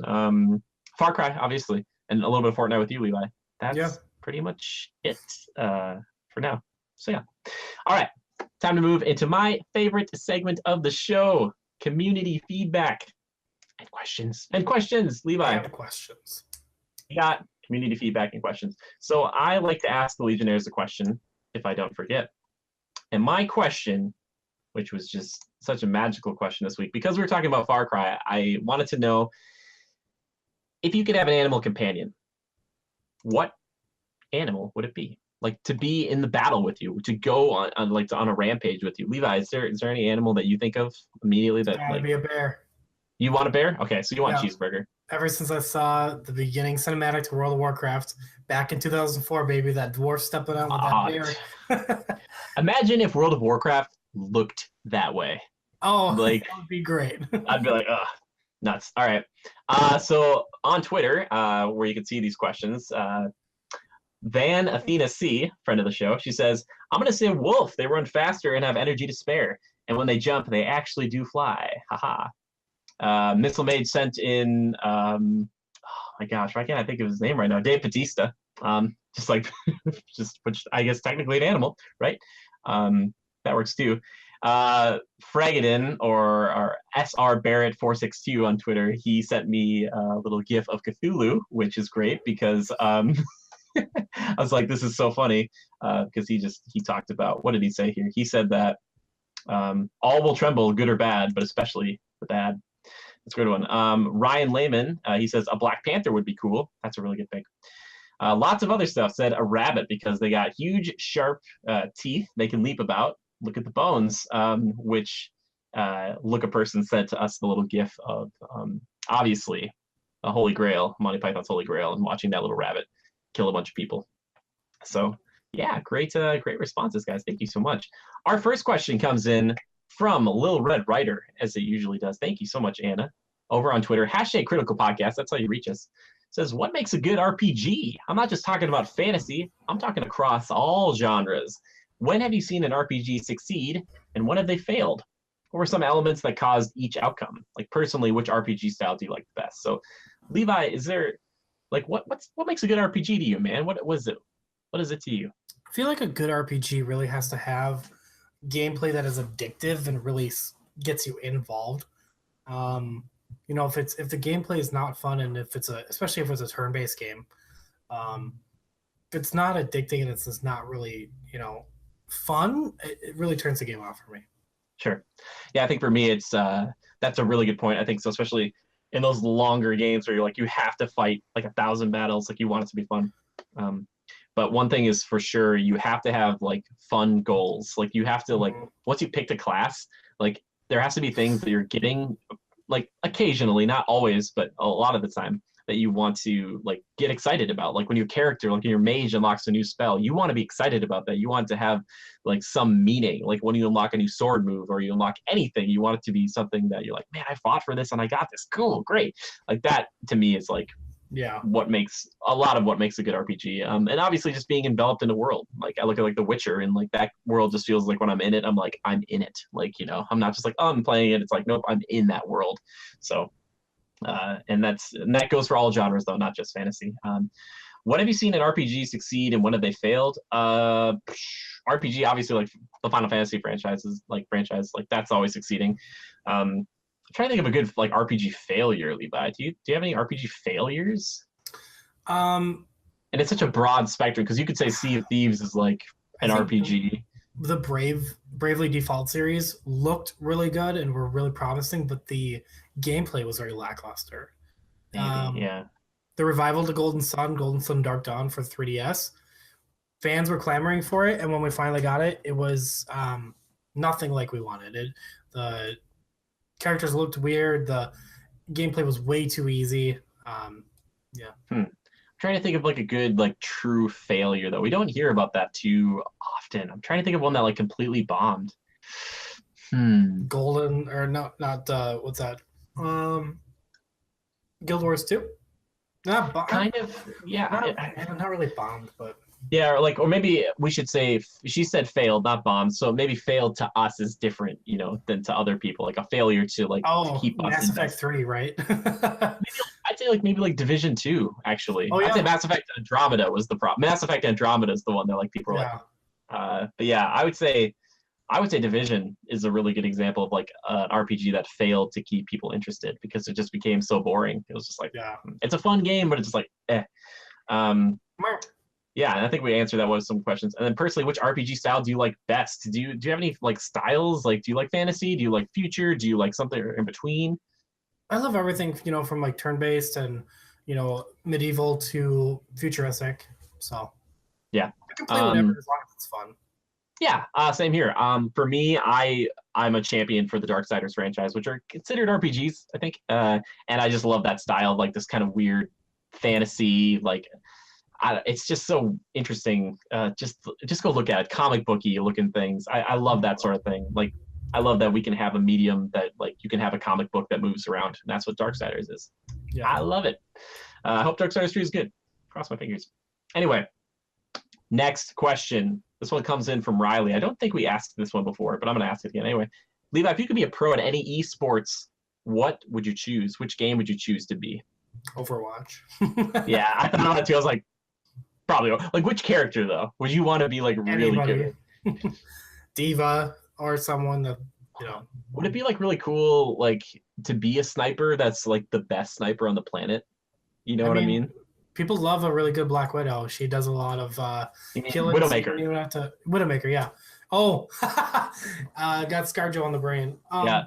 Far Cry, obviously, and a little bit of Fortnite with you, Levi. That's pretty much it for now. So yeah. All right. Time to move into my favorite segment of the show, community feedback and questions. Levi. I have questions. We got community feedback and questions. So I like to ask the Legionnaires a question if I don't forget. And my question, which was just such a magical question this week, because we were talking about Far Cry, I wanted to know if you could have an animal companion, what animal would it be? Like, to be in the battle with you, to go on a rampage with you. Levi, is there any animal that you think of immediately that would be a bear? You want a bear? Okay, so you want Cheeseburger. Ever since I saw the beginning cinematic to World of Warcraft back in 2004, baby, that dwarf stepping out with that bear. Imagine if World of Warcraft looked that way. Oh, like, that would be great. I'd be like, ugh, nuts. All right. So on Twitter, where you can see these questions, Van Athena C, friend of the show, she says, I'm going to say wolf. They run faster and have energy to spare. And when they jump, they actually do fly. Haha. Missile Mage sent in, oh my gosh, why can't I think of his name right now? Dave Bautista. Which I guess technically an animal, right? That works too. Fragadin or SR Barrett 462 on Twitter, he sent me a little GIF of Cthulhu, which is great because I was like, this is so funny because he talked about, what did he say here? He said that all will tremble, good or bad, but especially the bad. That's a good one. Ryan Lehman, he says a Black Panther would be cool. That's a really good pick. Lots of other stuff said a rabbit because they got huge, sharp teeth they can leap about. Look at the bones, which Look a Person said to us the little gif of, obviously, a Holy Grail, Monty Python's Holy Grail, and watching that little rabbit kill a bunch of people. So, yeah, great responses, guys. Thank you so much. Our first question comes in from Lil Red Rider, as it usually does. Thank you so much, Anna. Over on Twitter, #Critical Podcast. That's how you reach us. Says, what makes a good RPG? I'm not just talking about fantasy. I'm talking across all genres. When have you seen an RPG succeed, and when have they failed? What were some elements that caused each outcome? Like, personally, which RPG style do you like the best? So, Levi, is there, like, what makes a good RPG to you, man? What is it? What is it to you? I feel like a good RPG really has to have gameplay that is addictive and really gets you involved. If the gameplay is not fun, and especially if it's a turn-based game, if it's not addicting and it's just not really, fun, it really turns the game off for me. Sure. Yeah, I think for me, it's that's a really good point. I think so, especially in those longer games where you have to fight like 1,000 battles, like you want it to be fun. But one thing is for sure, you have to have like fun goals. Like you have to once you picked a class, like there has to be things that you're getting, like occasionally, not always, but a lot of the time, that you want to like get excited about. Like when your character, like your mage unlocks a new spell, you want to be excited about that. You want to have like some meaning. Like when you unlock a new sword move or you unlock anything, you want it to be something that you're like, man, I fought for this and I got this. Cool, great. Like that to me is like Yeah. what makes a lot of what makes a good RPG. And obviously just being enveloped in the world. Like I look at like The Witcher, and like that world just feels like when I'm in it, I'm like I'm in it. Like I'm not just like oh I'm playing it. It's like nope, I'm in that world. So and that goes for all genres though, not just fantasy. What have you seen an RPG succeed and when have they failed? RPG obviously like the Final Fantasy franchise like that's always succeeding. I'm trying to think of a good like RPG failure, Levi. Do you have any RPG failures? Um, And it's such a broad spectrum because you could say Sea of Thieves is like an I think RPG. the Bravely Default series looked really good and were really promising, but the gameplay was very lackluster. Maybe, yeah. The revival to Golden Sun Dark Dawn for 3DS, fans were clamoring for it, and when we finally got it, it was nothing like we wanted. The characters looked weird. The gameplay was way too easy. Yeah. I'm trying to think of like a good like true failure though. We don't hear about that too often. I'm trying to think of one that like completely bombed. Golden or not what's that? Guild Wars 2? Not kind of, yeah. not really bombed, but yeah, or maybe we should say she said failed, not bombed. So maybe failed to us is different, than to other people. Like a failure to like to keep us Mass Effect invested. 3, right? I'd say like maybe like Division 2, actually. Oh, yeah. I'd say Mass Effect Andromeda was the problem. Mass Effect Andromeda is the one that like people are like. But yeah, I would say Division is a really good example of like an RPG that failed to keep people interested because it just became so boring. It was just like, it's a fun game, but it's just like, eh. Yeah, and I think we answered that with some questions. And then personally, which RPG style do you like best? Do you have any like styles? Like, do you like fantasy? Do you like future? Do you like something in between? I love everything, from like turn-based and, medieval to futuristic. So yeah, I can play whatever as long as it's fun. Yeah, same here. For me, I'm a champion for the Darksiders franchise, which are considered RPGs, I think. And I just love that style, like this kind of weird fantasy, like it's just so interesting. Just go look at it, comic booky looking things. I love that sort of thing. Like I love that we can have a medium that like you can have a comic book that moves around, and that's what Darksiders is. Yeah, I love it. I hope Darksiders 3 is good. Cross my fingers. Anyway, next question. This one comes in from Riley. I don't think we asked this one before, but I'm going to ask it again anyway. Levi, if you could be a pro at any esports, what would you choose? Which game would you choose to be? Overwatch. Yeah, I thought about it too. I was like, probably. Like, which character, though? Would you want to be, like, really good? Diva or someone that, Would it be, like, really cool, like, to be a sniper that's, like, the best sniper on the planet? You know what I mean? People love a really good Black Widow. She does a lot of killing. Widowmaker. You don't have to Widowmaker, yeah. Oh, got ScarJo on the brain. Yeah.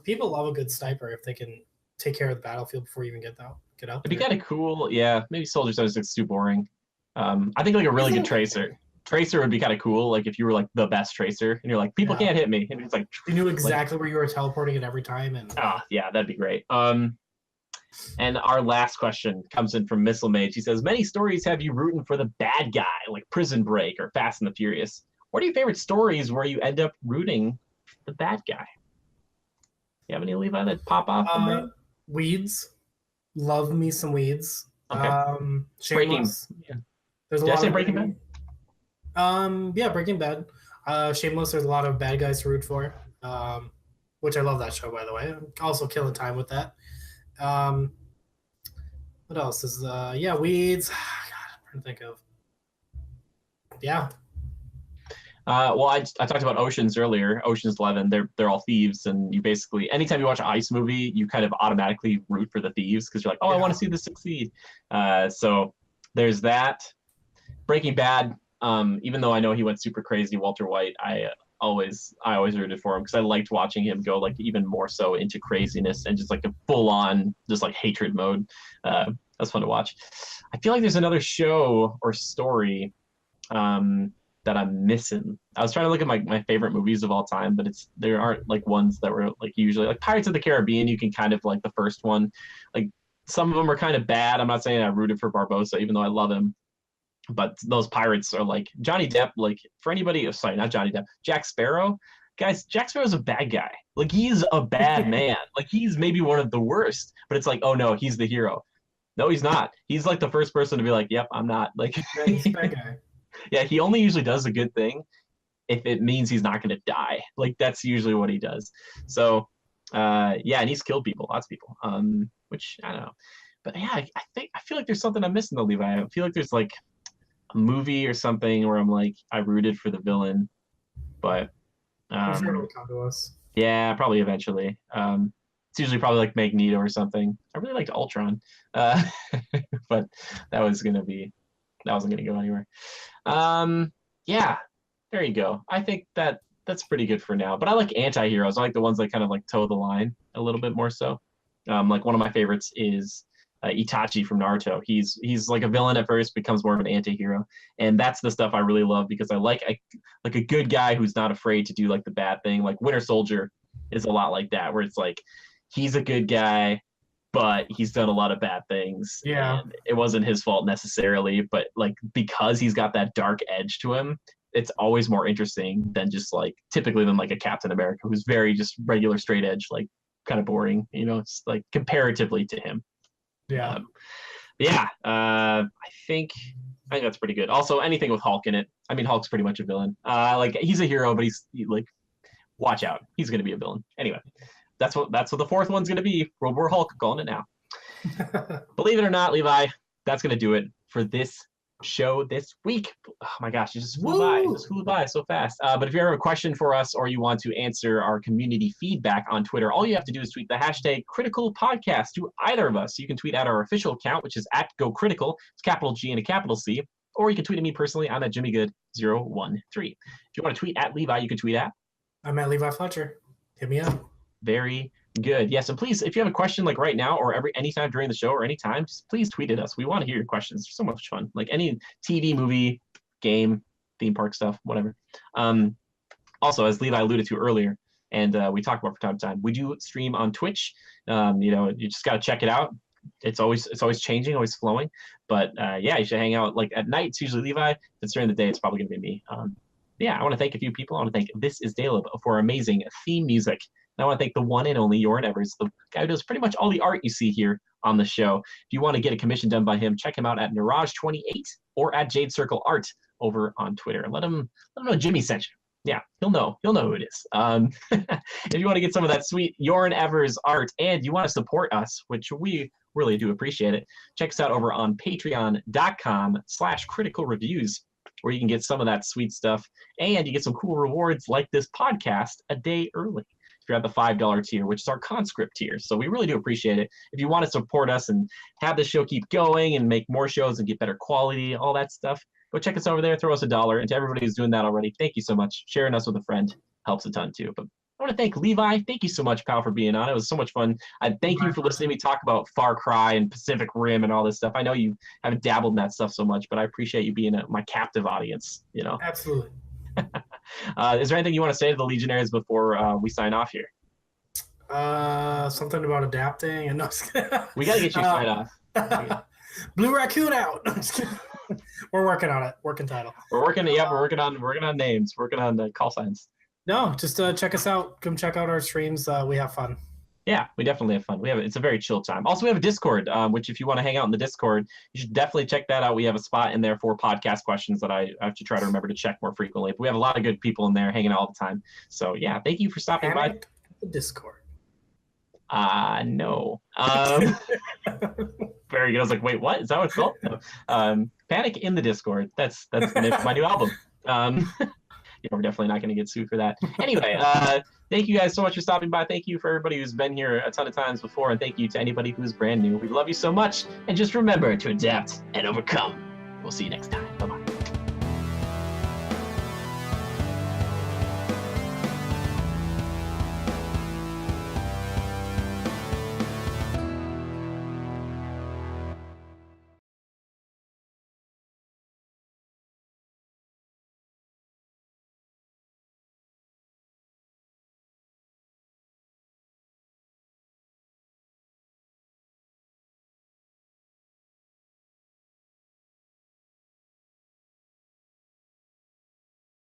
People love a good sniper if they can take care of the battlefield before you even get out. It'd be kind of cool. Yeah, maybe Soldier 76 is too boring. I think like a really good tracer. Tracer would be kind of cool. Like if you were like the best tracer, and you're like, people can't hit me, and it's like you knew exactly where you were teleporting at every time. And yeah, that'd be great. And our last question comes in from Missile Mage. He says, many stories have you rooting for the bad guy, like Prison Break or Fast and the Furious. What are your favorite stories where you end up rooting for the bad guy? You have any, Levi, that pop off? Weeds. Love me some Weeds. Okay. Shameless. There's a Did lot I say of Breaking Bad? Yeah, Breaking Bad. Shameless, there's a lot of bad guys to root for. Which I love that show, by the way. I'm also killing time with that. What else is Weeds? God, I'm trying to think of. Yeah. Well, I talked about Oceans earlier. Oceans 11. They're all thieves, and you basically anytime you watch an ice movie, you kind of automatically root for the thieves because you're like, I want to see this succeed. So there's that. Breaking Bad. Even though I know he went super crazy, Walter White, I always rooted for him because I liked watching him go like even more so into craziness and just like a full on just like hatred mode. That's fun to watch. I feel like there's another show or story that I'm missing. I was trying to look at my favorite movies of all time, but there aren't like ones that were like usually like Pirates of the Caribbean. You can kind of like the first one, like some of them are kind of bad. I'm not saying I rooted for Barbossa, even though I love him. But those pirates are like Johnny Depp, like for anybody, sorry, not Johnny Depp, Jack Sparrow. Guys, Jack Sparrow's a bad guy. Like he's a bad man. Like he's maybe one of the worst, but it's like, oh no, he's the hero. No, he's not. He's like the first person to be like, "Yep, I'm not." Like, Yeah, he's a bad guy. yeah, he only usually does a good thing if it means he's not going to die. Like that's usually what he does. So, yeah, and he's killed people, lots of people. Which I don't know, but yeah, I feel like there's something I'm missing though, Levi. I feel like there's like a movie or something where I'm like I rooted for the villain, but I'm sure it'll come to us. yeah, probably eventually. It's usually probably like Magneto or something. I really liked Ultron, uh, but that wasn't gonna go anywhere. Yeah, there you go. I think that's pretty good for now. But I like anti-heroes. I like the ones that kind of like toe the line a little bit more so. Like one of my favorites is Itachi from Naruto. He's like a villain at first, becomes more of an anti-hero, and that's the stuff I really love because I like a good guy who's not afraid to do like the bad thing. Like Winter Soldier is a lot like that, where it's like he's a good guy, but he's done a lot of bad things. Yeah. And it wasn't his fault necessarily, but like because he's got that dark edge to him, it's always more interesting than just like typically than like a Captain America who's very just regular straight edge, like kind of boring, it's like comparatively to him. Yeah. Yeah. I think that's pretty good. Also, anything with Hulk in it. I mean, Hulk's pretty much a villain. Like he's a hero, but like, watch out, he's gonna be a villain. Anyway, that's what the fourth one's gonna be. World War Hulk, calling it now. Believe it or not, Levi, that's gonna do it for this show this week. Oh my gosh, it just flew by so fast. But if you ever have a question for us or you want to answer our community feedback on Twitter, all you have to do is tweet the hashtag Critical Podcast to either of us. You can tweet at our official account, which is at GoCritical. It's capital G and a capital C. Or you can tweet at me personally. I'm at JimmyGood013. If you want to tweet at Levi, you can tweet at I'm at Levi Fletcher. Hit me up. Very good. Yes, and please, if you have a question like right now or anytime during the show or anytime, just please tweet at us. We want to hear your questions. They're so much fun. Like any TV, movie, game, theme park stuff, whatever. Also, as Levi alluded to earlier, and we talk about from time to time, we do stream on Twitch. You just got to check it out. It's always changing, always flowing. But yeah, you should hang out. Like at night, it's usually Levi. If it's during the day, it's probably going to be me. Yeah, I want to thank a few people. I want to thank This Is Daleb for amazing theme music. And I want to thank the one and only Joran Evers, the guy who does pretty much all the art you see here on the show. If you want to get a commission done by him, check him out at Mirage28 or at Jade Circle Art over on Twitter. Let him know Jimmy sent you. Yeah, he'll know who it is. If you want to get some of that sweet Joran Evers art and you want to support us, which we really do appreciate it, check us out over on patreon.com/critical reviews, where you can get some of that sweet stuff and you get some cool rewards like this podcast a day early if you're at the $5 tier, which is our conscript tier. So we really do appreciate it. If you want to support us and have the show keep going and make more shows and get better quality, all that stuff, go check us over there, throw us $1. And to everybody who's doing that already, thank you so much. Sharing us with a friend helps a ton too. But I want to thank Levi. Thank you so much, pal, for being on. It was so much fun. Thank you for listening to me talk about Far Cry and Pacific Rim and all this stuff. I know you haven't dabbled in that stuff so much, but I appreciate you being my captive audience. Absolutely. Is there anything you want to say to the Legionnaires before we sign off here? Something about adapting and we got to get you signed off. Blue Raccoon out. We're working on it. Working title. We're working on names. Working on the call signs. No, just check us out. Come check out our streams. We have fun. Yeah, we definitely have fun. It's a very chill time. Also, we have a Discord, which if you want to hang out in the Discord, you should definitely check that out. We have a spot in there for podcast questions that I have to try to remember to check more frequently. But we have a lot of good people in there hanging out all the time. So yeah, thank you for stopping by. The Discord. No. Very good. I was like, wait, what? Is that what it's called? No. Panic in the Discord. That's the name of my new album. We're definitely not going to get sued for that. Anyway, thank you guys so much for stopping by. Thank you for everybody who's been here a ton of times before, and thank you to anybody who's brand new. We love you so much, and just remember to adapt and overcome. We'll see you next time. Bye-bye.